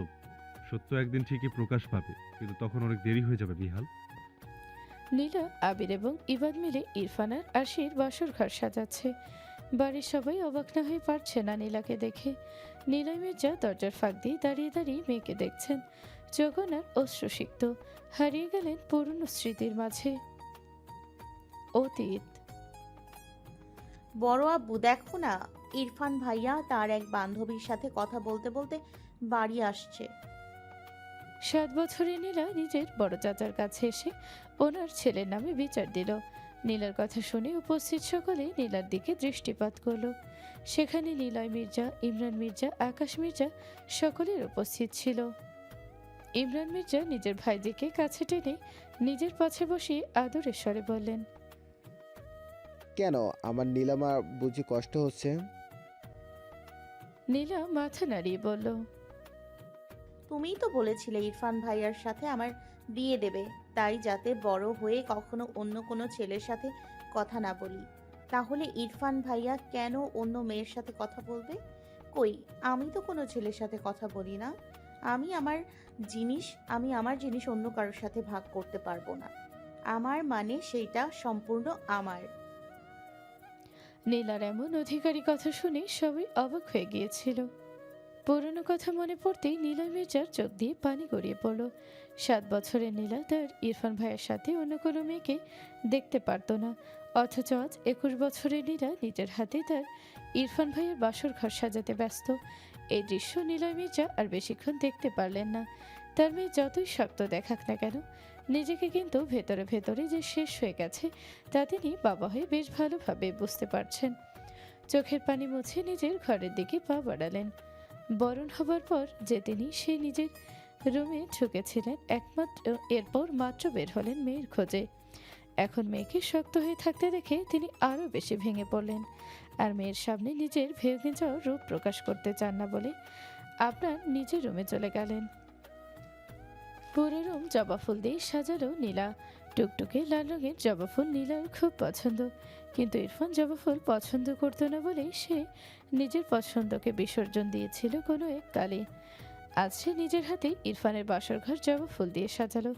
সত্য একদিন ঠিকই প্রকাশ পাবে, কিন্তু তখন অনেক দেরি হয়ে যাবে বিহাল। নীলা, আবির এবং ইবাদ মিলে ইরফান আর আশির বাসর ঘর সাজাচ্ছে। বাড়ির সবাই অবাক না হয়ে পারছে না নীলাকে দেখে। নীলয় মির্জা দরজার ফাঁক দিয়ে দাঁড়িয়ে দাঁড়িয়ে মেয়েকে দেখছেন। জগনার অশ্রুসিক্ত, হারিয়ে গেলেন পুরনো স্মৃতির মাঝে। অতীত। বড় আব্বু দেখো না, ইরফান ভাইয়া তার এক বান্ধবীর সাথে কথা বলতে বলতে বাড়ি আসছে। 7 বছরের নীলা নিজের বড় চাচার কাছে এসে ওনার ছেলের নামে বিচার দিল। নীলার কথা শুনে উপস্থিত সকলে নীলার দিকে দৃষ্টিপাত করলো। সেখানে নিলয় মির্জা, ইমরান মির্জা, আকাশ মির্জা সকলের উপস্থিত ছিল। ইমরান মির্জা নিজের ভাইজিকে কাছে টেনে নিজের পাশে বসিয়ে আদরের স্বরে বললেন, কেন আমার নীলামা বুঝি কষ্ট হচ্ছে? নীলা মাথা নাড়িয়ে বলল, তুমিই তো বলেছিলে ইরফান ভাইয়ার সাথে আমার বিয়ে দেবে, তাই যাতে বড় হয়ে কখনো অন্য কোনো ছেলের সাথে কথা না বলি। তাহলে ইরফান ভাইয়া কেন অন্য মেয়ের সাথে কথা বলবে? কই, আমি তো কোনো ছেলের সাথে কথা বলি না। আমি আমার জিনিস অন্য কারোর সাথে ভাগ করতে পারবো না। আমার মানে সেইটা সম্পূর্ণ আমার। নীলার এমন অধিকারী কথা শুনে সবাই অবাক হয়ে গিয়েছিল। পুরনো কথা মনে পড়তেই নীলা মির্জার চোখ দিয়ে পানি গড়িয়ে পড়ল। 7 বছরের নীলা তার ইরফান ভাইয়ের সাথে অন্য কোনো মেয়েকে দেখতে পারত না, অথচ আজ 21 বছরের নীলা নিজের হাতে তার ইরফান ভাইয়ের বাসর ঘর সাজাতে ব্যস্ত। এই দৃশ্য নীলয় মির্জা আর বেশিক্ষণ দেখতে পারলেন না। তার মেয়ে যতই শক্ত দেখাক না কেন, নিজেকে কিন্তু ভেতরে ভেতরে যে শেষ হয়ে গেছে তা তিনি বাবা হয়ে বেশ ভালোভাবে বুঝতে পারছেন। চোখের পানি মুছে নিজের ঘরের দিকে পা বাড়ালেন। বরণ হবার পর যে তিনি সে নিজের রুমে ঢুকেছিলেন, এরপর মাত্র বের হলেন মেয়ের খোঁজে। এখন মেয়েকে শক্ত হয়ে থাকতে দেখে তিনি আরও বেশি ভেঙে পড়লেন, আর মেয়ের সামনে নিজের ভেঙে যাওয়ার রূপ প্রকাশ করতে চান না বলে আপনার নিজের রুমে চলে গেলেন। পুরো রুম জবা ফুল দিয়ে সাজালো নীলা। টুকটুকে লাল রঙের জবা ফুল নীলার খুব পছন্দ, কিন্তু ইরফান জবা ফুল পছন্দ করতো না বলেই সে নিজের পছন্দকে বিসর্জন দিয়েছিল কোনো এক কালে। আজ সে নিজের হাতে ইরফানের বাসর ঘর জবা ফুল দিয়ে সাজালো,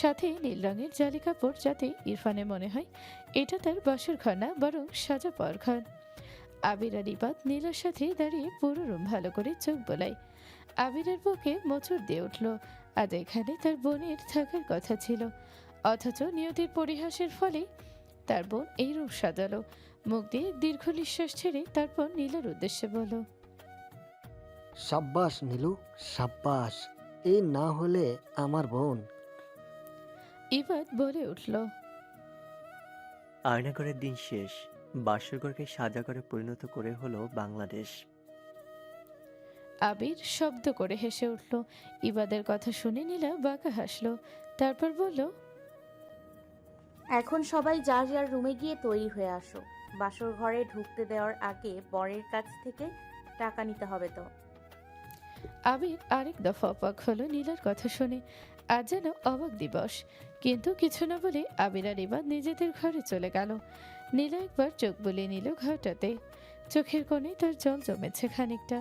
সাথে নীল রঙের জালি কাপড়, যাতে ইরফানের মনে হয় এটা তার বাসর ঘর না, বরং সাজা পাওয়ার ঘর। আবির আর ইবাদ নীলার সাথে দাঁড়িয়ে পুরো রুম ভালো করে চোখ বোলায়। আবিরের বুকে মোচড় দিয়ে উঠল। আজ এখানে তার বোনের থাকার কথা ছিল, অথচ নিয়তির পরিহাসের ফলে তার বোন এই রূপ সাজালো। মুখ দিয়ে দীর্ঘ নিঃশ্বাস ছেড়ে তারপর নীলার উদ্দেশ্যে বলল, সাব্বাস নীলু, সাব্বাস, এই না হলে আমার বোন। ইবাদ বলে উঠল, আয়নাঘরের দিন শেষ, বাসরঘরকে সাজা করে পরিণত করে হলো বাংলাদেশ। আবির শব্দ করে হেসে উঠল। ইবাদের কথা শুনে নীলা বাঁকা হাসলো, তারপর বলল, এখন সবাই যার যার রুমে গিয়ে তৈরি হয়ে আসো। বাসর ঘরে ঢুকতে দেওয়ার আগে বরের কাছ থেকে টাকা নিতে হবে তো। আবির আরেক দফা অবাক হলো নীলার কথা শুনে। আজ যেন অবাক দিবস, কিন্তু কিছু না বলে আবির আর এবার নিজেদের ঘরে চলে গেল। নীলা একবার চোখ বুলিয়ে নিল ঘরটাতে। চোখের কোণে তার জল জমেছে খানিকটা।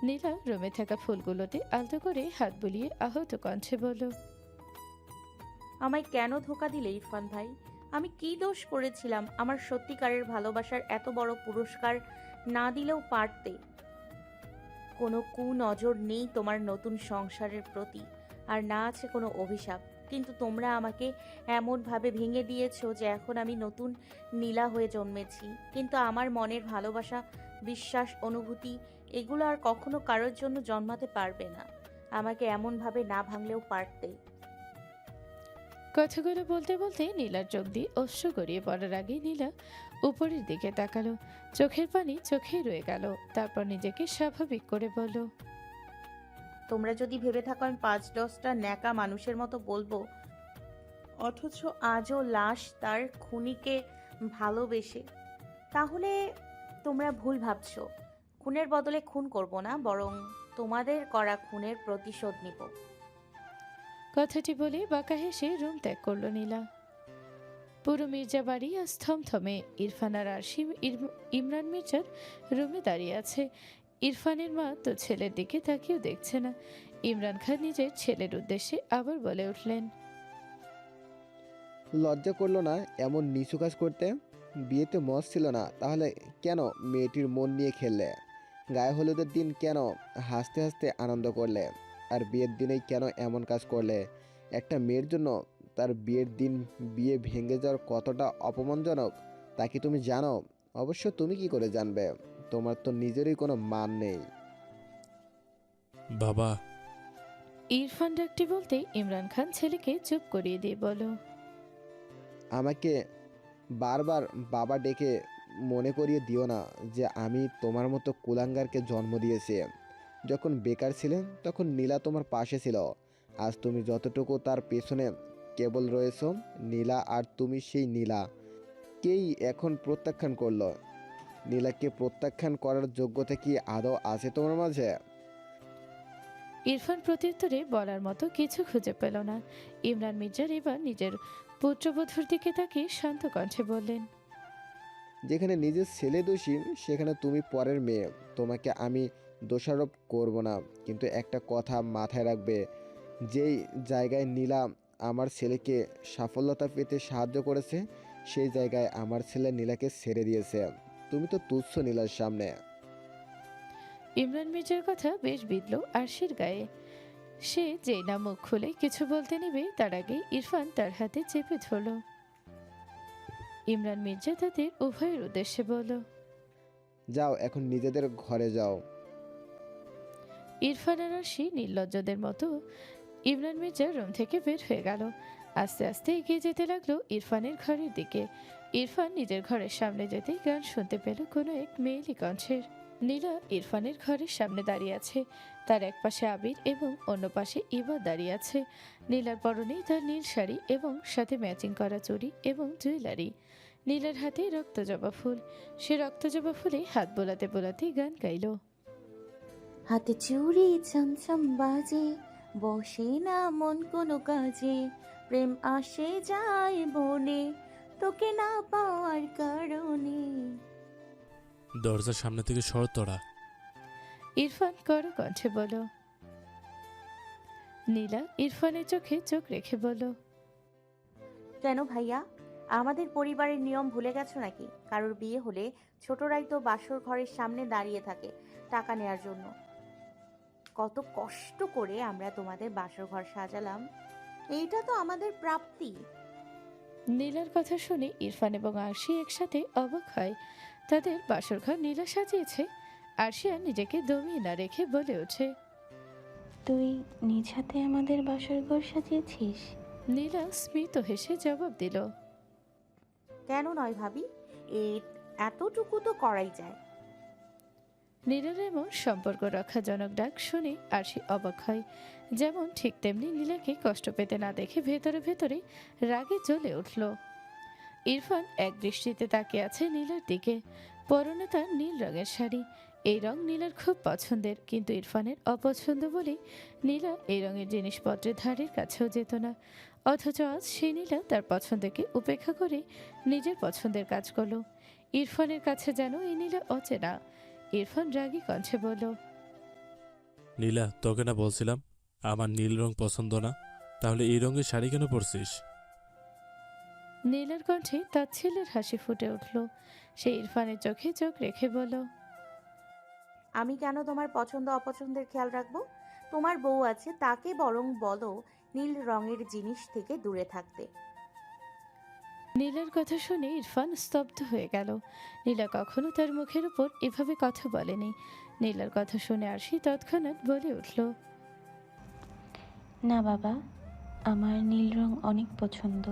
নীলা রুমে থাকা ফুলগুলোতে আলতো করে হাত বুলিয়ে আহত কণ্ঠে বলল, আমায় কেন ধোকা দিলে ইরফান ভাই? আমি কি দোষ করেছিলাম? আমার সত্যিকারের ভালোবাসার এত বড় পুরস্কার না দিলেও পারতে। কোনো কুনজর নেই তোমার নতুন সংসারের প্রতি, আর না আছে কোনো অভিশাপ। কিন্তু তোমরা আমাকে এমনভাবে ভেঙে দিয়েছো যে এখন আমি নতুন নীলা হয়ে জন্মেছি। কিন্তু আমার মনের ভালোবাসা, বিশ্বাস, অনুভূতি এগুলো আর কখনো কারোর জন্য জন্মাতে পারবে না। আমাকে এমনভাবে না ভাঙলেও পারতে। কথাগুলো বলতে বলতে নীলার চোখ দিয়ে অশ্রু গড়িয়ে পড়ার আগে নীলা উপরের দিকে তাকালো। চোখের পানি চোখেই রয়ে গেল। তারপর নিজেকে স্বাভাবিক করে বলল, তোমরা যদি ভেবে থাকো আমি ৫-১০টা ন্যাকা মানুষের মতো বলবো, অথচ আজও লাশ তার খুনিকে ভালোবেসে, তাহলে তোমরা ভুল ভাবছো। খুনের বদলে খুন করব না, বরং তোমাদের করা খুনের প্রতিশোধ নিব। কথাটি বলে বাঁকা হেসে রুম ত্যাগ করলো নীলা। পুরো মির্জা বাড়ি আজ থমথমে। ইরফান আর আরশি ইমরান মির্জার রুমে দাঁড়িয়ে আছে। ইরফানের মা তো ছেলের দিকে তাকিয়েও দেখছে না। ইমরান খান নিজের ছেলের উদ্দেশ্যে আবার বলে উঠলেন, লজ্জা করলো না এমন নিচু কাজ করতে? বিয়েতে মজ ছিল না, তাহলে কেন মেয়েটির মন নিয়ে খেললে? গায়ে হলুদের দিন কেন হাসতে হাসতে আনন্দ করলে? আর বিয়ের দিনেই কেন এমন কাজ করলে? একটা মেয়ের জন্য তার বিয়ের দিন বিয়ে ভেঙে যাওয়ার কতটা অপমানজনক তা কি তুমি জানো? অবশ্য তুমি কি করে জানবে? তোমার তো নিজেরই কোনো মান নেই। বাবা, ইরফান ডাকটি বলতে ইমরান খান ছেলেকে চুপ করিয়ে দিয়ে বলল, আমাকে বারবার বাবা ডেকে মনে করিয়ে দিও না যে আমি তোমার মতো কুলাঙ্গারকে জন্ম দিয়েছি। যখন বেকার ছিলেন তখন নীলা তোমার পাশে ছিল। আজ তুমি যতটুকু তার পেছনে কেবল রয়েছো, নীলা আর তুমি সেই নীলা কেই এখন প্রত্যাখ্যান করলো। নীলাকে প্রত্যাখ্যান করার যোগ্যতা কি আদৌ আছে তোমার মাঝে? ইরফান প্রত্যুত্তরে বলার মতো কিছু খুঁজে পেল না। ইমরান মির্জার এবার নিজের পুত্রবধূর দিকে তাকিয়ে শান্ত কণ্ঠে বললেন, যেখানে নিজের ছেলে দোষী সেখানে তুমি পরের মেয়ে। তোমাকে আমি দোষারোপ করব না, কিন্তু একটা কথা মাথায় রাখবে, যেই জায়গায় নীলা আমার ছেলেকে সাফল্যতা পেতে সাহায্য করেছে সেই জায়গায় আমার ছেলে নীলাকে ছেড়ে দিয়েছে। তুমি তো তুচ্ছ নীলার সামনে। ইমরান মির্জার কথা বেশ বিঁধল আরশির গায়ে। সে যেই না মুখ খুলে কিছু বলতে নেবে তার আগে ইরফান তার হাতে চেপে ধরল। ইমরান মির্জা তাদের উভয়ের উদ্দেশ্যে বলল, যাও এখন নিজেদের ঘরে যাও। ইরফান আর আরশি নির্লজ্জদের মতো ইমরান মির্জার রুম থেকে বের হয়ে গেল। আস্তে আস্তে এগিয়ে যেতে লাগলো ইরফানের ঘরের দিকে। ইরফান নিজের ঘরের সামনে যেতেই গান শুনতে পেল কোনো এক মেয়েলি কণ্ঠের। নীলা ইরফানের ঘরের সামনে দাঁড়িয়ে আছে। তার এক পাশে আবির এবং অন্য পাশে ইবাদ দাঁড়িয়ে আছে। নীলার পরনে তার নীল শাড়ি এবং সাথে ম্যাচিং করা চুড়ি এবং জুয়েলারি। নীলার হাতে রক্তজবা ফুল। সে রক্তজবা ফুলে হাত বোলাতে বোলাতে গান গাইল, হাতে চুড়ি চমচম বাজে, বসে না মন কোনো কাজে, প্রেম আসে যায় বনে, তোকে না পাওয়ার কারণে। দরজার সামনে থেকে সর তোরা। ইরফান কড়া কণ্ঠে বলল। নীলা ইরফানের চোখে চোখ রেখে বলল, কেন ভাইয়া, আমাদের পরিবারের নিয়ম ভুলে গেছো নাকি? কারোর বিয়ে হলে ছোটরাই তো বাসর ঘরের সামনে দাঁড়িয়ে থাকে টাকা নেয়ার জন্য। কত কষ্ট করে আমরা তোমাদের বাসর ঘর সাজালাম, এইটা তো আমাদের প্রাপ্তি। নীলার কথা শুনে ইরফান এবং আরশি একসাথে অবাক হয়। তাদের বাসরঘর নীলা সাজিয়েছে। আরশিয়া নিজেকে দমিয়ে না রেখে বলে ওঠে, তুই নিজ হাতে আমাদের বাসর ঘর সাজিয়েছিস? নীলা স্মিত হেসে জবাব দিল, কেন নয় ভাবি, এতটুকু তো করাই যায়। নীলার এমন সম্পর্ক রক্ষাজনক ডাক শুনে আরশি অবাক হয়। যেমন ঠিক তেমনি নীলাকে কষ্ট পেতে না দেখে ভেতরে ভেতরে রাগে জ্বলে উঠল। ইরফান এক দৃষ্টিতে তাকিয়ে আছে নীলার দিকে। পরনে তার নীল রঙের শাড়ি। এই রং নীলার খুব পছন্দের, কিন্তু ইরফানের অপছন্দ বলে নীলা এই রঙের জিনিসপত্রের ধারের কাছেও যেত না। অথচ আজ সেই নীলা তার পছন্দকে উপেক্ষা করে নিজের পছন্দের কাজ করলো। ইরফানের কাছে যেন এই নীলা অচেনা। ইরফান রাগী কণ্ঠে বলল, নীলা, তোকে না বলছিলাম আমার নীল রং পছন্দ না, তাহলে এই রঙের শাড়ি কেন পরছিস? নীলার কণ্ঠে তাচ্ছিল্যের হাসি ফুটে উঠল। সে ইরফানের চোখে চোখ রেখে বলল, আমি কেন তোমার পছন্দ অপছন্দের খেয়াল রাখবো? তোমার বউ আছে, তাকে বরং বলো নীল রঙের জিনিস থেকে দূরে থাকতে। নীলার কথা শুনে ইরফান স্তব্ধ হয়ে গেল। নীলা কখনো তার মুখের উপর এভাবে কথা বলেনি। নীলার কথা শুনে আরশি তৎক্ষণাৎ বলে উঠল, না বাবা, আমার নীল রং অনেক পছন্দ।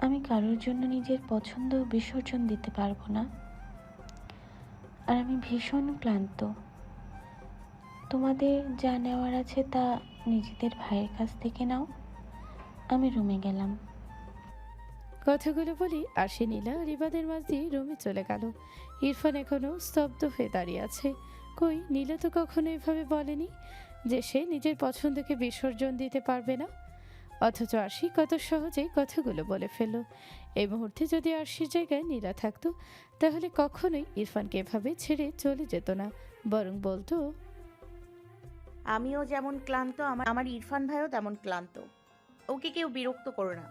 আমি কারোর জন্য নিজের পছন্দ বিসর্জন দিতে পারবো না। আর আমি ভীষণ ক্লান্ত। তোমাদের যা নেওয়ার আছে তা নিজেদের ভাইয়ের কাছ থেকে নাও। আমি রুমে গেলাম। কথাগুলো বলি আরশি নীলা আর ইবাদের মাঝ দিয়ে রুমে চলে গেল। ইরফান এখনো স্তব্ধ হয়ে দাঁড়িয়ে আছে। কই, নীলা তো কখনো এভাবে বলেনি যে সে নিজের পছন্দকে বিসর্জন দিতে পারবে না। অথচ আরশি কত সহজেই কথাগুলো বলে ফেলল। এই মুহূর্তে যদি আরশির জায়গায় নীলা থাকতো, তাহলে কখনোই ইরফানকে এভাবে ছেড়ে চলে যেত না, বরং বলতো, আমিও যেমন ক্লান্ত, আমার ইরফান ভাইও তেমন ক্লান্ত। ওকে কেউ বিরক্ত করো না।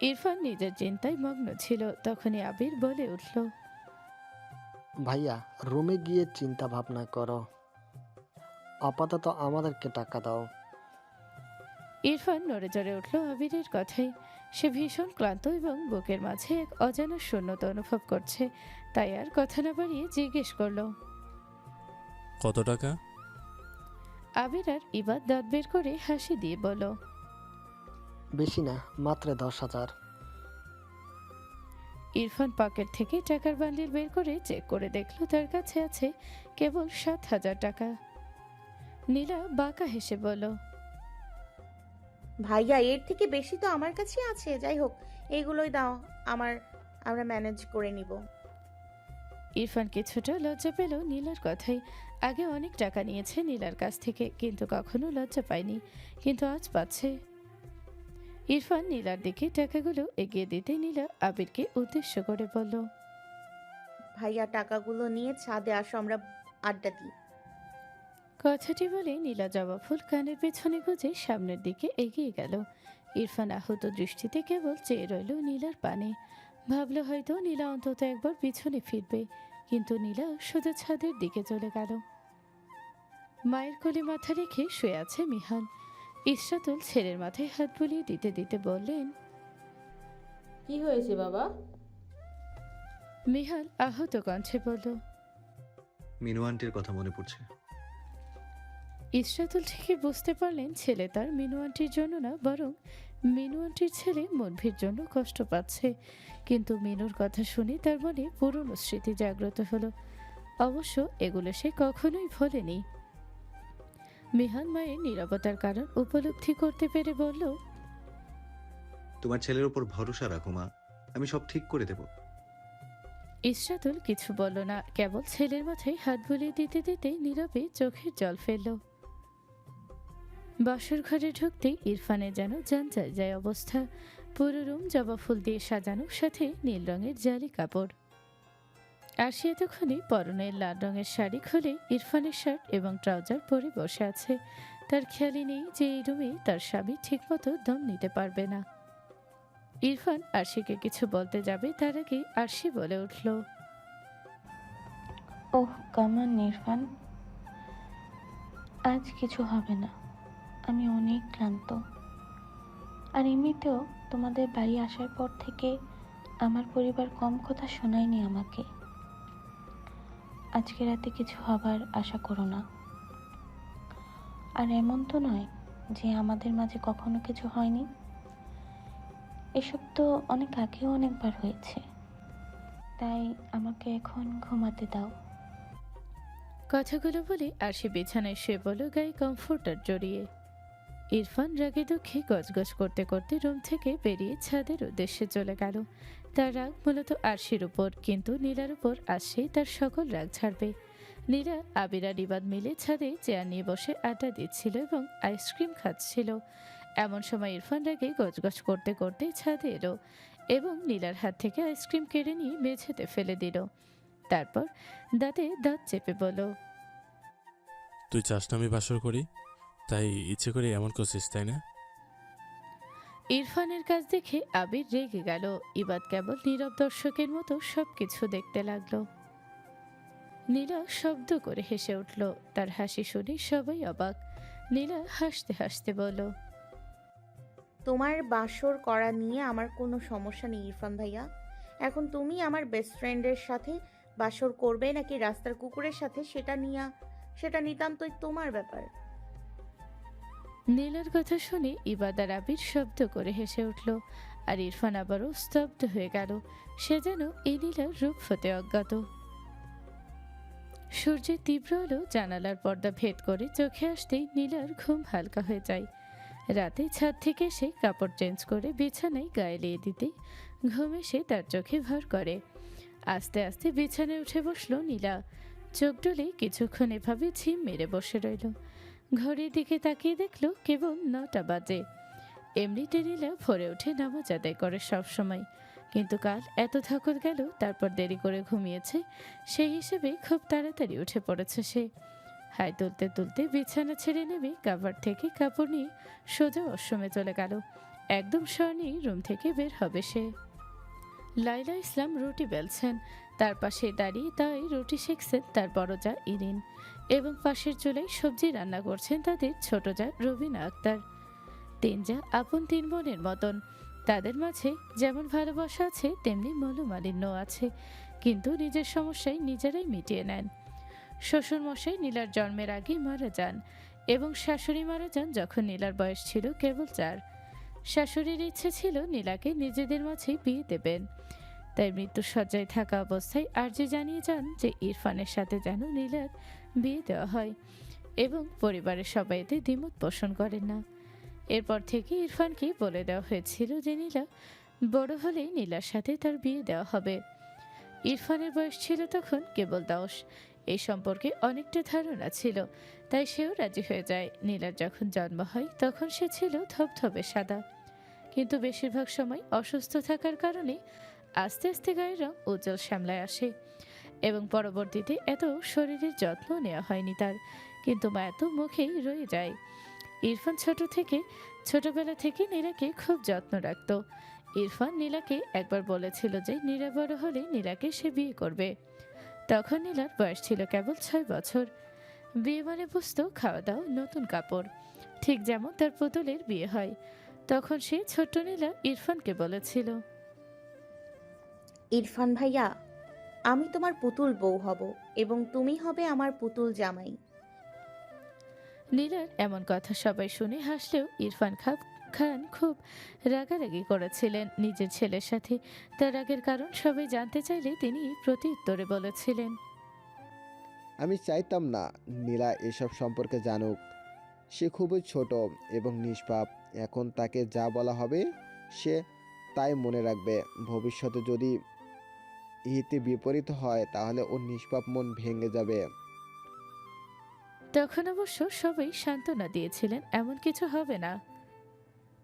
ইরফান নিজের চিন্তায় মগ্ন ছিল। তখনই আবির বলে উঠল, ভাইয়া, রুমে গিয়ে চিন্তা ভাবনা করো, আপাতত আমাদেরকে টাকা দাও। ইরফান নড়ে চড়ে উঠল আবিরের কথায়। সে ভীষণ ক্লান্ত এবং বুকের মাঝে এক অজানা শূন্যতা অনুভব করছে। তাই আর কথা না বাড়িয়ে জিজ্ঞেস করলো, কত টাকা? আবির আর ইবাদ দাঁত বের করে হাসি দিয়ে বলল, বেশি না, মাত্র 10,000। ইরফান পকেট থেকে টাকার বান্ডিল বের করে চেক করে দেখলো তার কাছে আছে কেবল 7,000 টাকা। নীলা বাঁকা হেসে বলল, ভাইয়া, এর থেকে বেশি তো আমার কাছে আছে। যাই হোক, এইগুলোই দাও, আমরা ম্যানেজ করে নিব। ইরফান কিছুটা লজ্জা পেল নীলার কথাই। আগে অনেক টাকা নিয়েছে নীলার কাছ থেকে, কিন্তু কখনো লজ্জা পায়নি, কিন্তু আজ পাচ্ছে। ইরফান নীলার দিকে টাকাগুলো এগিয়ে দিতে নীলা আবিরকে উদ্দেশ্য করে বলল, ভাইয়া, টাকাগুলো নিয়ে ছাদে আসো, আমরা আড্ডা দিই। কথাটি বলে নীলা জবা ফুল কানের পেছনে গুজে সামনের দিকে এগিয়ে গেল। ইরফান আহত দৃষ্টিতে কেবল চেয়ে রইল নীলার পানে। ভাবল হয়তো নীলা অন্তত একবার পিছনে ফিরবে, কিন্তু নীলা সোজা ছাদের দিকে চলে গেল। মায়ের কোলে মাথা রেখে শুয়ে আছে মিহান। ইশরাতুল ছেলের মাথায় হাত বুলিয়ে দিতে দিতে বললেন, কি হয়েছে বাবা? মিহান আহত কণ্ঠে বলল, মিনু আন্টির কথা মনে পড়ছে। ইশরাতুল ঠিকই বুঝতে পারলেন ছেলে তার মিনু আন্টির জন্য না, বরং মিনু আন্টির ছেলে মনভির জন্য কষ্ট পাচ্ছে। কিন্তু মিনুর কথা শুনে তার মনে পুরনো স্মৃতি জাগ্রত হলো। অবশ্য এগুলো সে কখনোই ভোলেনি। মিহান মায়ের নীরবতার কারণ উপলব্ধি করতে পেরে বলল, তোমার ছেলের উপর ভরসা রাখো মা, আমি সব ঠিক করে দেব। ইশরাতুল কিছু বলল না, কেবল ছেলের মাথায় হাত বুলিয়ে দিতে দিতে নীরবে চোখের জল ফেলল। বাসর ঘরে ঢুকতেই ইরফানের যেন জান যায় অবস্থা। পুরো রুম জবা ফুল দিয়ে সাজানো, সাথে নীল রঙের জালি কাপড়। আর সে এতক্ষণে পরনের লাল রঙের শাড়ি খুলে ইরফানের শার্ট এবং ট্রাউজার পরে বসে আছে। তার খেয়ালই নেই যে এই রুমে তার স্বামী ঠিকমতো দম নিতে পারবে না। ইরফান আরশিকে কিছু বলতে যাবে, তার আগে আরশি বলে উঠল, ওহ কামান ইরফান, আজ কিছু হবে না। আমি অনেক ক্লান্ত। আর এমনিতেও তোমাদের বাড়ি আসার পর থেকে আমার পরিবার কম কথা শোনায়নি আমাকে। আজকে রাতে কিছু হবার আশা করো না। আর এমন তো নয় যে আমাদের মাঝে কখনো কিছু হয়নি। এসব তো অনেক আগেও অনেকবার হয়েছে। তাই আমাকে এখন ঘুমাতে দাও। কথাগুলো বলে আরশি বিছানায় শুয়ে পড়ল গায়ে কমফোর্টার জড়িয়ে। ইরফান রাগে দুঃখে গজগজ করতে করতে রুম থেকে বেরিয়ে ছাদের উদ্দেশ্যে চলে গেল। তার রাগ মূলত আরশির উপর, কিন্তু নীলার উপর আসছেই তার সকল রাগ ছাড়বে। নীলা, আবির আর ইবাদ মিলে ছাদে চেয়ার নিয়ে বসে আড্ডা দিচ্ছিল এবং আইসক্রিম খাচ্ছিল। এমন সময় ইরফান রাগে গজগজ করতে করতে ছাদে এলো এবং নীলার হাত থেকে আইসক্রিম কেড়ে নিয়ে মেঝেতে ফেলে দিল। তারপর দাঁতে দাঁত চেপে বলল, তুই চাস না আমি বাসর করি, তাই ইচ্ছে করে এমন করছিস তাই না? ইরফানের কাজ দেখে আবির রেগে গেল। ইবাদ কেবল নীরব দর্শকের মতো সবকিছু দেখতে লাগলো। নীলা শব্দ করে হেসে উঠল। তার হাসি শুনে সবাই অবাক। নীলা হাসতে হাসতে বলল, তোমার বাসর করা নিয়ে আমার কোনো সমস্যা নেই ইরফান ভাইয়া। এখন তুমি আমার বেস্ট ফ্রেন্ডের সাথে বাসর করবে নাকি রাস্তার কুকুরের সাথে, সেটা নিতান্তই তোমার ব্যাপার। নীলার কথা শুনে ইবাদ আর আবির শব্দ করে হেসে উঠল, আর ইরফান আবারও স্তব্ধ হয়ে গেল। সে যেন এই নীলার রূপ হতে অজ্ঞাত। সূর্যের তীব্র আলো জানালার পর্দা ভেদ করে চোখে আসতেই নীলার ঘুম হালকা হয়ে যায়। রাতে ছাদ থেকে এসে কাপড় চেঞ্জ করে বিছানায় গায়ে লিয়ে দিতে ঘুম এসে তার চোখে ভর করে। আস্তে আস্তে বিছানায় উঠে বসলো নীলা। চোখ ডলে কিছুক্ষণ এভাবে ঝিম মেরে বসে রইল। ঘড়ির দিকে তাকিয়ে দেখলো কেবল 9টা বাজে। এমনিতে নীলা ভোরে উঠে নামাজ আদায় করে সবসময়, কিন্তু কাল এত ধকল গেল, তারপর দেরি করে ঘুমিয়েছে, সেই হিসেবে খুব তাড়াতাড়ি উঠে পড়েছে সে। হাই তুলতে তুলতে বিছানা ছেড়ে নেমে কাভার থেকে কাপড় নিয়ে সোজা ওয়াশরুমে চলে গেল। একদম স্বর্ণী রুম থেকে বের হবে সে। লাইলা ইসলাম রুটি বেলছেন, তার পাশে দাঁড়িয়ে তাই রুটি সেঁকছেন তার বড় যা ইরিন, এবং পাশের চুলায় সবজি রান্না করছেন তাদের ছোট যা রবিনা আক্তার। তিন যা আপন তিন বোনের মতন। তাদের মাঝে যেমন ভালোবাসা আছে তেমনি মনোমালিন্য আছে, কিন্তু নিজের সমস্যায় নিজেরাই মিটিয়ে নেন। শ্বশুরমশাই নীলার জন্মের আগে মারা যান এবং শাশুড়ি মারা যান যখন নীলার বয়স ছিল কেবল 4। শাশুড়ির ইচ্ছে ছিল নীলাকে নিজেদের মাঝেই বিয়ে দেবেন, তাই মৃত্যুশয্যায় থাকা অবস্থায় আর্জি জানিয়ে যান যে ইরফানের সাথে যেন নীলার বিয়ে দেওয়া হয়, এবং পরিবারের সবাই এতে দ্বিমত পোষণ করেন না। এরপর থেকে ইরফানকে বলে দেওয়া হয়েছিল যে নীলা বড় হলেই নীলার সাথে তার বিয়ে দেওয়া হবে। ইরফানের বয়স ছিল তখন কেবল 10। এই সম্পর্কে অনেকটা ধারণা ছিল, তাই সেও রাজি হয়ে যায়। নীলার যখন জন্ম হয় তখন সে ছিল ধবধবে সাদা, কিন্তু বেশিরভাগ সময় অসুস্থ থাকার কারণে আস্তে আস্তে গায়ের রং উজ্জ্বল শ্যামলায় আসে, এবং পরবর্তীতে এত শরীরের যত্ন নেওয়া হয়নি তার, কিন্তু মায়া তো মুখেই রয়ে যায়। ইরফান ছোটবেলা থেকে নীলাকে খুব যত্ন রাখত। ইরফান নীলাকে একবার বলেছিল যে নীলা বড় হলে নীলাকে সে বিয়ে করবে। তখন নীলার বয়স ছিল কেবল 6 বছর। বিয়ে মানে বুঝতো খাওয়া দাওয়া, নতুন কাপড়, ঠিক যেমন তার পুতুলের বিয়ে হয়। তখন সে ছোট্ট নীলা ইরফানকে বলেছিল, ইরফান ভাইয়া, আমি তোমার পুতুল বউ হব এবং তুমি হবে আমার পুতুল জামাই। নীলার এমন কথা সবাই শুনে হাসলেও ইরফান খান খুব রাগারাগি করেছিলেন নিজের ছেলের সাথে। তার রাগের কারণ সবাই জানতে চাইলে তিনি প্রত্যুত্তরে বলেছিলেন, আমি চাইতাম না নীলা এসব সম্পর্কে জানুক। সে খুবই ছোট এবং নিষ্পাপ। এখন তাকে যা বলা হবে সে তাই মনে রাখবে। ভবিষ্যতে যদি ইহিতে বিপরীত হয় তাহলে ওর নিষ্পাপ মন ভেঙে যাবে। তখন অবশ্য সবাই সান্ত্বনা দিয়েছিলেন এমন কিছু হবে না।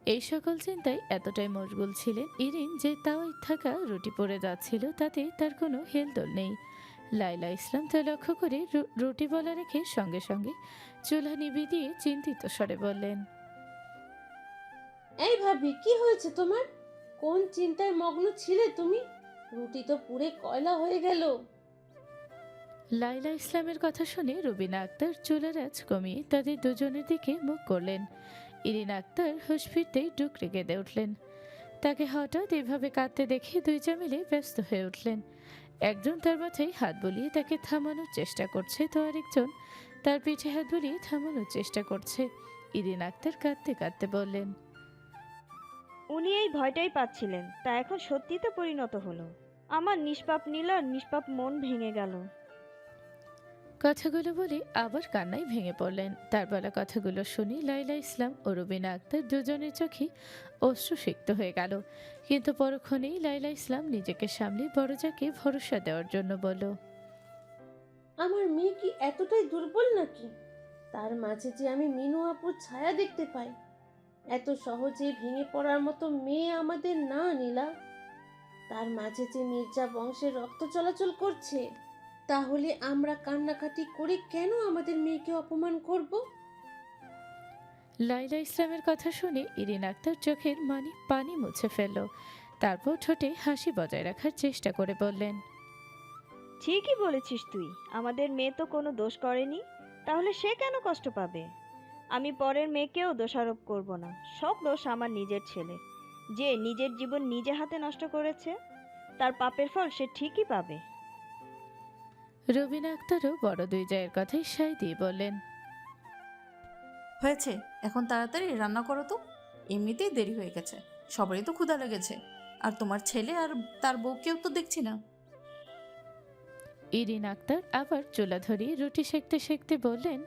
এই সকল চিন্তায় এতটাই মশগুল ছিলেন ইরিন যে তাওয়ায় থাকা রুটি পড়ে যাচ্ছিল, তাতে তার কোনো হেলদোল নেই। লাইলা ইসলাম তা লক্ষ্য করে রুটি বলা রেখে সঙ্গে সঙ্গে চুলা নিভিয়ে দিয়ে চিন্তিত স্বরে বললেন, এই ভাবি, কি হয়েছে তোমার? কোন চিন্তায় মগ্ন ছিলে তুমি? রুটি তো পুড়ে কয়লা হয়ে গেল। লাইলা ইসলামের কথা শুনে রুবিনা আক্তার চুলার আঁচ কমিয়ে তাদের দুজনের দিকে মুখ করলেন। ইরিন আক্তার হুঁশ ফিরতেই ডুকরে কেঁদে উঠলেন। তাকে হঠাৎ এভাবে কাঁদতে দেখে দুইজন মিলে ব্যস্ত হয়ে উঠলেন। একজন তার মাথায় হাত বুলিয়ে তাকে থামানোর চেষ্টা করছে, তো আরেকজন তার পিঠে হাত বুলিয়ে থামানোর চেষ্টা করছে। ইরিন আক্তার কাঁদতে কাঁদতে বললেন, উনি এই ভয়টাই পাচ্ছিলেন, তা এখন সত্যিতে পরিণত হলো। আমার নিষ্পাপ নীলার নিষ্পাপ মন ভেঙে গেল। কথাগুলো বলে আবার কান্নায় ভেঙে পড়লেন। তার বলা কথাগুলো শুনে লাইলা ইসলাম ও রুবিনা আক্তার দুজনের চোখে অশ্রুসিক্ত হয়ে গেল। কিন্তু পরক্ষণেই লাইলা ইসলাম নিজেকে সামলে বড়জাকে ভরসা দেওয়ার জন্য বলল, আমার মেয়ে কি এতটাই দুর্বল নাকি? তার মাঝে যে আমি মিনু আপুর ছায়া দেখতে পাই। এত সহজে ভেঙে পড়ার মতো মেয়ে আমাদের না নীলা। তার মাঝে যে মির্জা বংশের রক্ত চলাচল করছে, তাহলে আমরা কান্নাকাটি করে কেন আমাদের মেয়েকে অপমান করব? লাইলা ইসলামের কথা শুনে ইরিন আক্তার চোখের পানি মুছে ফেলল। তারপর ঠোঁটে হাসি বজায় রাখার চেষ্টা করে বললেন, ঠিকই বলেছিস তুই, আমাদের মেয়ে তো কোনো দোষ করেনি, তাহলে সে কেন কষ্ট পাবে? আমি পরের মেয়েকেও দোষারোপ করব না। সব দোষ আমার নিজের ছেলে, যে নিজের জীবন নিজে হাতে নষ্ট করেছে। তার পাপের ফল সে ঠিকই পাবে। রবিনা আক্তারও বড় দুই জায়ের কথাই সায় দিয়ে বললেন, হয়েছে, এখন তাড়াতাড়ি রান্না করো তো, এমনিতেই দেরি হয়ে গেছে, সবারই তো ক্ষুধা লেগেছে, আর তোমার ছেলে আর তার বউকেও তো দেখছি না। ইরিন আক্তার আবার চুলা ধরিয়ে রুটি সেঁকতে সেঁকতে বললেন,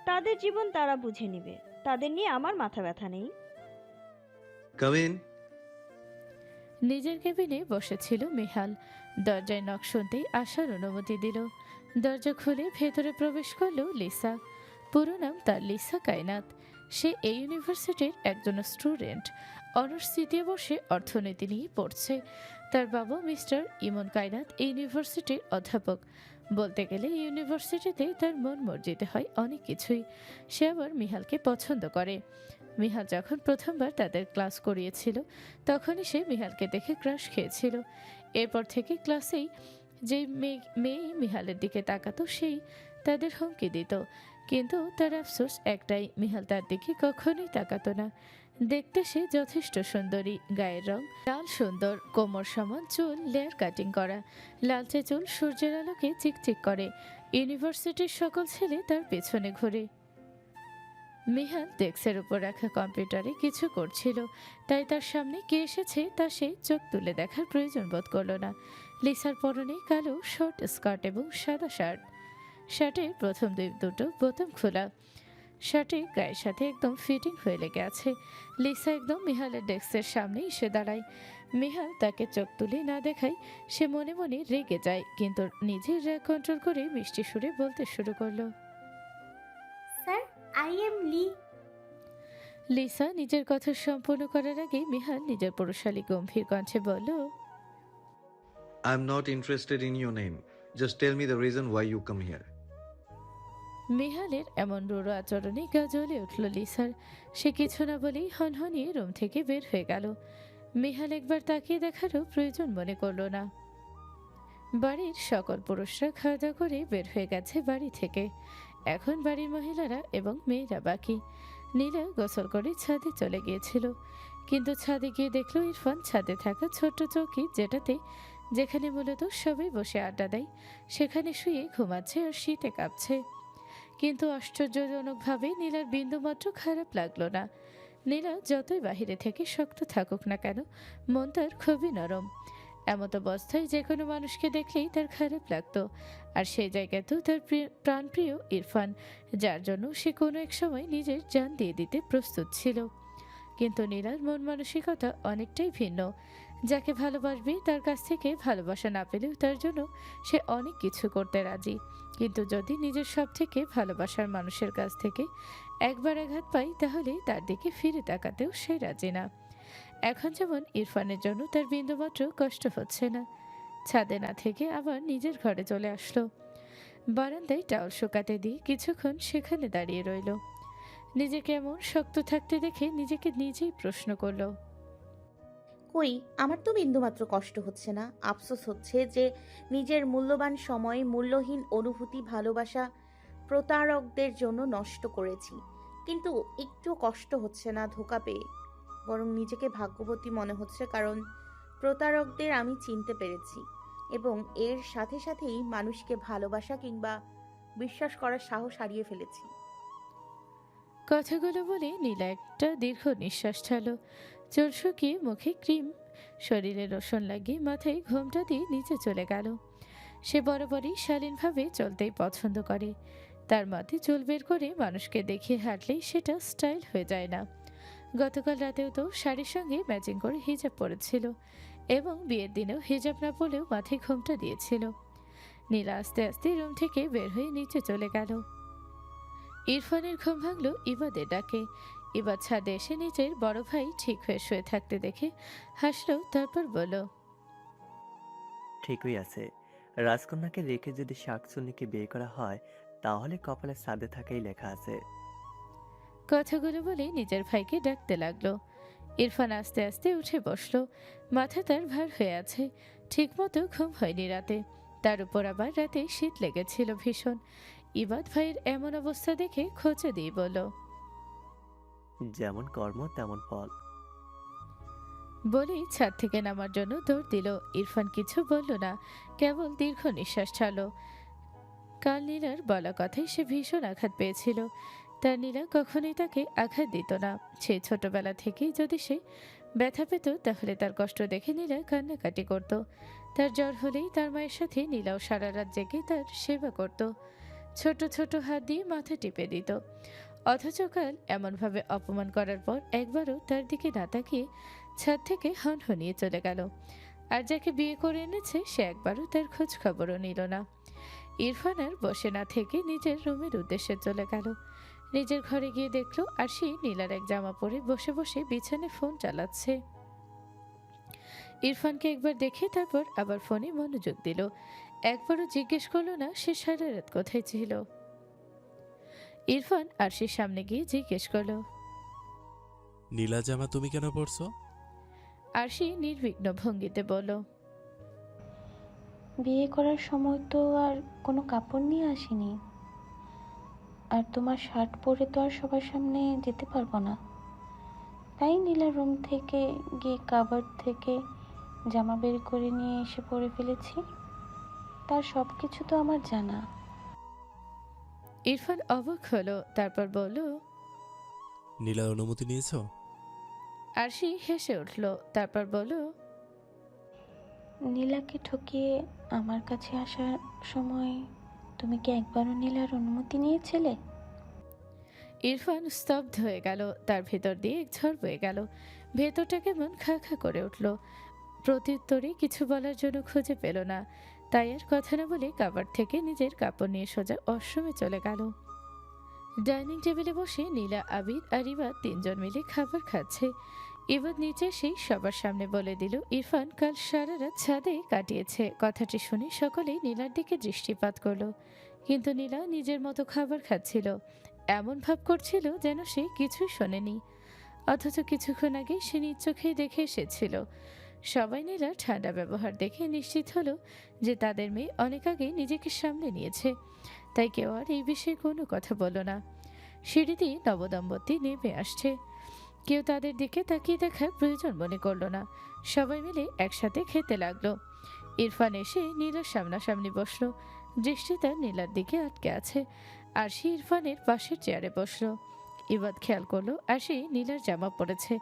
তাদের জীবন তারা বুঝে নিবে, তাদের নিয়ে আমার মাথা ব্যথা নেই। Come in. নিজের কেবিনে বসেছিল মেহাল। দরজায় নক শুনতেই আসার অনুমতি দিল। দরজা খুলে ভেতরে প্রবেশ করলো লিসা। পুরো নাম তার লিসা কায়নাত। সে এই ইউনিভার্সিটির একজন স্টুডেন্ট। অনার্স তৃতীয় বর্ষে অর্থনীতি নিয়ে পড়ছে। তার বাবা মিস্টার ইমন কায়নাত এই ইউনিভার্সিটির অধ্যাপক। বলতে গেলে ইউনিভার্সিটিতে তার মন মর্জিতে হয় অনেক কিছুই। সে আবার মিহালকে পছন্দ করে। মিহাল যখন প্রথমবার তাদের ক্লাস করিয়েছিল, তখনই সে মিহালকে দেখে ক্রাশ খেয়েছিল। এরপর থেকে ক্লাসেই যে মেয়ে মিহালের দিকে তাকাতো সেই তাদের হুমকি দিত। কিন্তু তার আফসোস একটাই, মিহাল তার দিকে কখনোই তাকাতো না। দেখতে সে যথেষ্ট সুন্দরী, গায়ের রং লাল সুন্দর, কোমর সমান চুল লেয়ার কাটিং করা, লালচে চুল সূর্যের আলোকে চিকচিক করে। ইউনিভার্সিটির সকল ছেলে তার পেছনে ঘোরে। মিহাল ডেস্কের উপর রাখা কম্পিউটারে কিছু করছিল, তাই তার সামনে কে এসেছে তা সে চোখ তুলে দেখার প্রয়োজন বোধ করল না। লিসার পরনে কালো শর্ট স্কার্ট এবং সাদা শার্ট। শার্টের প্রথম দুটো বোতাম খোলা। শার্টের গায়ের সাথে একদম ফিটিং হয়ে লেগে আছে। লিসা একদম মিহালের ডেস্কের সামনে এসে দাঁড়ায়। মিহাল তাকে চোখ তুলে না দেখায় সে মনে মনে রেগে যায়, কিন্তু নিজের রাগ কন্ট্রোল করে মিষ্টি সুরে বলতে শুরু করলো, sir, I am Lee. Lisa নিজের কথা সম্পূর্ণ করার আগে মিহাল নিজের পুরুষালী গম্ভীর কণ্ঠে বলল, I am not interested in your name, just tell me the reason why you come here. মিহালের এমন রূঢ় আচরণে গা জ্বলে উঠল লিসার। সে কিছু না বলেই হনহনিয়ে রুম থেকে বের হয়ে গেল। মিহাল একবার তাকিয়ে দেখারও প্রয়োজন মনে করল না। বাড়ির সকল পুরুষরা খাওয়া দাওয়া করে বের হয়ে গেছে বাড়ি থেকে। এখন বাড়ির মহিলারা এবং মেয়েরা বাকি। নীলা গোসল করে ছাদে চলে গিয়েছিল, কিন্তু ছাদে গিয়ে দেখলো ইরফান ছাদে থাকা ছোট্ট চৌকি যেখানে মূলত সবাই বসে আড্ডা দেয়, সেখানে শুয়ে ঘুমাচ্ছে আর শীতে কাঁপছে। কিন্তু আশ্চর্যজনকভাবে নীলার বিন্দুমাত্র খারাপ লাগলো না। নীলা যতই বাহিরে থেকে শক্ত থাকুক না কেন, মন তার খুবই নরম। এমত অবস্থায় যে কোনো মানুষকে দেখলেই তার খারাপ লাগতো। আর সেই জায়গাতেও তার প্রাণপ্রিয় ইরফান, যার জন্য সে কোনো এক সময় নিজের জান দিয়ে দিতে প্রস্তুত ছিল। কিন্তু নীলার মন মানসিকতা অনেকটাই ভিন্ন। যাকে ভালোবাসবে তার কাছ থেকে ভালোবাসা না পেলেও তার জন্য সে অনেক কিছু করতে রাজি। কিন্তু যদি নিজের সব থেকে ভালোবাসার মানুষের কাছ থেকে একবার আঘাত পাই, তাহলে তার দিকে ফিরে তাকাতেও সে রাজি না। এখন যেমন ইরফানের জন্য তার বিন্দুমাত্র কষ্ট হচ্ছে না। ছাদে না থেকে আবার নিজের ঘরে চলে আসলো। বারান্দায় টাওয়াল শুকাতে দিয়ে কিছুক্ষণ সেখানে দাঁড়িয়ে রইল। নিজেকে এমন শক্ত থাকতে দেখে নিজেকে নিজেই প্রশ্ন করলো, কই, আমার তো বিন্দুমাত্র কষ্ট হচ্ছে না। আফসোস হচ্ছে যে নিজের মূল্যবান সময়, মূল্যহীন অনুভূতি, ভালোবাসা প্রতারকদের জন্য নষ্ট করেছি। কিন্তু একটু কষ্ট হচ্ছে না ধোঁকা পেয়ে, বরং নিজেকে ভাগ্যবতী মনে হচ্ছে, কারণ প্রতারকদের আমি চিনতে পেরেছি এবং এর সাথে সাথেই মানুষকে ভালোবাসা কিংবা বিশ্বাস করার সাহস হারিয়ে ফেলেছি। কথাগুলো বলে নীলা একটা দীর্ঘ নিঃশ্বাস ছাড়ল। চুল শুকিয়ে মুখে ক্রিম, শরীরে লোশন লাগিয়ে মাথায় ঘোমটা দিয়ে নিচে চলে গেল। সে বরাবরই শালীনভাবে চলতেই পছন্দ করে। তার মতে চুল বের করে মানুষকে দেখিয়ে হাঁটলেই সেটা স্টাইল হয়ে যায় না। গতকাল রাতেও তো শাড়ির সঙ্গে ম্যাচিং করে হিজাব পরেছিল এবং বিয়ের দিনেও হিজাব না পরলেও মাথায় ঘোমটা দিয়েছিল। নীলা আস্তে আস্তে রুম থেকে বের হয়ে নিচে চলে গেল। ইরফানের ঘুম ভাঙল ইবাদের ডাকে। ইবাদ ছাদে এসে নিজের বড় ভাই ঠিক হয়ে শুয়ে থাকতে দেখে হাসলো, তারপর বলল, ঠিকই আছে। রাজকন্যাকে রেখে যদি শাকচুন্নিকে বিয়ে করা হয় তাহলে কপালে সাদে থাকাই লেখা আছে। কথাগুলো বলে নিজের ভাইকে ডাকতে লাগলো। ইরফান আস্তে আস্তে উঠে বসলো। মাথা তার ভার হয়ে আছে, ঠিকমতো ঘুম হয়নি রাতে। তার উপর আবার রাতে শীত লেগেছিল ভীষণ। ইবাদ ভাইয়ের এমন অবস্থা দেখে খোঁচা দিয়ে বলল, যেমন কর্ম তেমন ফল। বলেই ছাদ থেকে নামার জন্য দৌড় দিল। ইরফান কিছু বলল না, কেবল দীর্ঘ নিঃশ্বাস ছাড়ল। কাল নীলার বলা কথায় সে ভীষণ আঘাত পেয়েছিল। তার নীলা কখনোই তাকে আঘাত দিত না। সেই ছোটবেলা থেকেই যদি সে ব্যথা পেত তাহলে তার কষ্ট দেখে নীলা কান্নাকাটি করত। তার জ্বর হলেই তার মায়ের সাথে নীলাও সারা রাত জেগে তার সেবা করত, ছোট ছোট হাত দিয়ে মাথা টিপে দিত। অথচ কাল এমনভাবে অপমান করার পর একবারও তার দিকে না তাকিয়ে ছাদ থেকে হনহনিয়ে চলে গেল। আর যাকে বিয়ে করে এনেছে সে একবারও তার খোঁজ খবরও নিল না। ইরফান আর বসে না থেকে নিজের রুমের উদ্দেশ্যে চলে গেল। নিজের ঘরে গিয়ে দেখলো আরশি নীলার এক জামা পরে বসে বসে বিছানায় ফোন চালাচ্ছে। ইরফানকে একবার দেখে তারপর আবার ফোনে মনোযোগ দিল। একবারও জিজ্ঞেস করলো না সে সারা রাত কোথায় ছিল। ইরফান আরশির সামনে গিয়ে জিজ্ঞেস করলো, নীলা জামা তুমি কেন পরছো? আরশি নির্বিঘ্ন ভঙ্গিতে বলল, বিয়ে করার সময় তো আর কোনো কাপড় নিয়ে আসিনি, আর তোমার শার্ট পরে তো আর সবার সামনে যেতে পারবো না, তাই নীলা রুম থেকে গিয়ে কাভার্ড থেকে জামা বের করে নিয়ে এসে পরে ফেলেছি। তার সব কিছু তো আমার জানা। ইরফান অবাক হলো, তারপর বলল, নীলার অনুমতি নিয়েছো? আরশি হেসে উঠল, তারপর বলল, নীলাকে ঠকিয়ে আমার কাছে আসার সময় তুমি কি একবারও নীলার অনুমতি নিয়েছিলে? ইরফান স্তব্ধ হয়ে গেল। তার ভেতর দিয়ে এক ঝড় বয়ে গেল। ভেতরটা কেমন খা খা করে উঠল। প্রত্যুত্তরে কিছু বলার জন্য খুঁজে পেল না, তাই আর কথা না বলে কাভার থেকে নিজের কাপড় নিয়ে সোজা ওয়াশরুমে চলে গেল। ডাইনিং টেবিলে বসে নীলা, আবির আর ইবাদ তিনজন মিলে খাবার খাচ্ছে। ইবাদ নিচে এসেই সবার সামনে বলে দিল ইরফান কাল সারা রাত ছাদে কাটিয়েছে। কথাটি শুনে সকলেই নীলার দিকে দৃষ্টিপাত করলো, কিন্তু নীলা নিজের মতো খাবার খাচ্ছিল। এমন ভাব করছিল যেন সে কিছুই শোনেনি, অথচ কিছুক্ষণ আগে সে নিজ চোখেই দেখে এসেছিল। সবাই নীলার ঠান্ডা ব্যবহার দেখে নিশ্চিত হলো যে তাদের মেয়ে অনেক আগে নিজেকে সামলে নিয়েছে, তাই কেউ আর এই বিষয়ে কোনো কথা বলল না। সিঁড়িতে নবদম্পতি নেমে আসছে, কেউ তাদের দিকে তাকিয়ে দেখার প্রয়োজন মনে করলো না। সবাই মিলে একসাথে খেতে লাগলো। ইরফান এসে নীলার সামনাসামনি বসলো, দৃষ্টি তার নীলার দিকে আটকে আছে। আরশি ইরফানের পাশের চেয়ারে বসলো। ইবাদ খেয়াল করলো আরশি নীলার জামা পরেছে,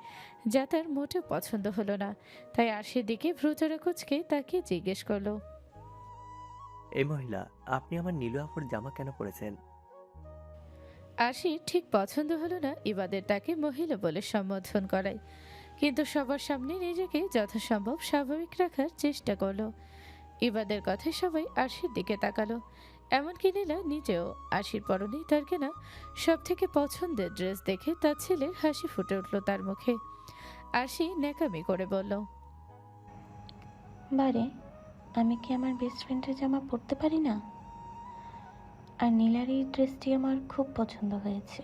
যা তার মোটেও পছন্দ হলো না, তাই আরশির দিকে ভ্রুচড়া কুচকে তাকিয়ে জিজ্ঞেস করলো, এই মহিলা, আপনি আমার নীলু আপুর জামা কেন পরেছেন? আরশির ঠিক পছন্দ হলো না ইবাদের তাকে মহিলা বলে সম্বোধন করায়, কিন্তু সবার সামনে নিজেকে যথাসম্ভব স্বাভাবিক রাখার চেষ্টা করলো। ইবাদের কথায় সবাই আরশির দিকে তাকালো, এমনকি নীলা নিজেও। আরশির পরনে তার কেনা সব থেকে পছন্দের ড্রেস দেখে তার ছেলের হাসি ফুটে উঠল তার মুখে। আরশি ন্যাকামি করে বলল, বারে, আমি কি আমার বেস্ট ফ্রেন্ডের জামা পরতে পারি না? আর নীলার এই ড্রেসটি আমার খুব পছন্দ হয়েছে,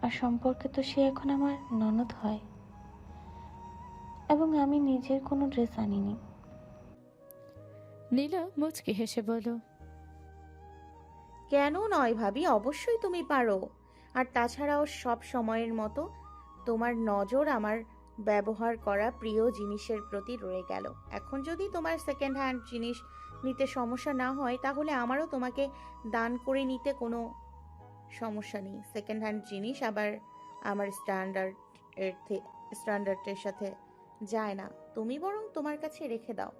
আর সম্পর্কে তো সে এখন আমার ননদ হয়, এবং আমি নিজের কোনো ড্রেস আনিনি। নীলা মুচকি হেসে বলল, কেন নয় ভাবি, অবশ্যই তুমি পারো। আর তাছাড়াও সব সময়ের মতো তোমার নজর আমার ব্যবহার করা প্রিয় জিনিসের প্রতি রয়ে গেল। এখন যদি তোমার সেকেন্ড হ্যান্ড জিনিস নিতে সমস্যা না হয় তাহলে আমারও তোমাকে দান করে নিতে কোনো সমস্যা নেই। সেকেন্ড হ্যান্ড জিনিস আবার আমার স্ট্যান্ডার্ডের সাথে যায় না। তুমি বরং তোমার কাছে রেখে দাও।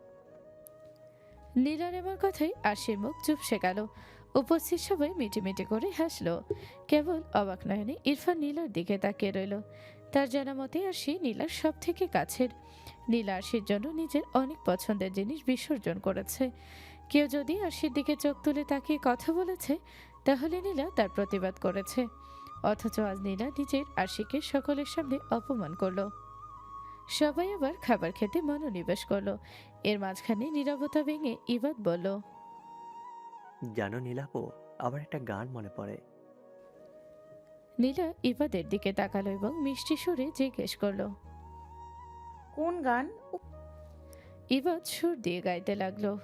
নীলার এমন কথাই আরশির মুখ চুপসে গেল। উপস্থিত সবাই মিটিমিটি করে হাসলো। কেবল অবাক নয়নে ইরফান নীলার দিকে তাকিয়ে রইল। তার জানা মতে আরশি নীলার সব থেকে কাছের। নীলা আরশির জন্য নিজের অনেক পছন্দের জিনিস বিসর্জন করেছে। কেউ যদি আরশির দিকে চোখ তুলে তাকিয়ে কথা বলেছে, তাহলে নীলা তার প্রতিবাদ করেছে। অথচ আজ নীলা নিজের আরশিকে সকলের সামনে অপমান করলো। সবাই আবার খাবার খেতে মনোনিবেশ করলো। এর মাঝখানে নীরবতা ভেঙে ইবাদ বলল, জানো নীলাপু, আবার একটা গান মনে পড়ে। নীলা ইবাদের দিকে তাকালো এবং মিষ্টি সুরে জিজ্ঞেস করলো, কোন গান? ইবাদ সুর দিয়ে গাইতে লাগলো,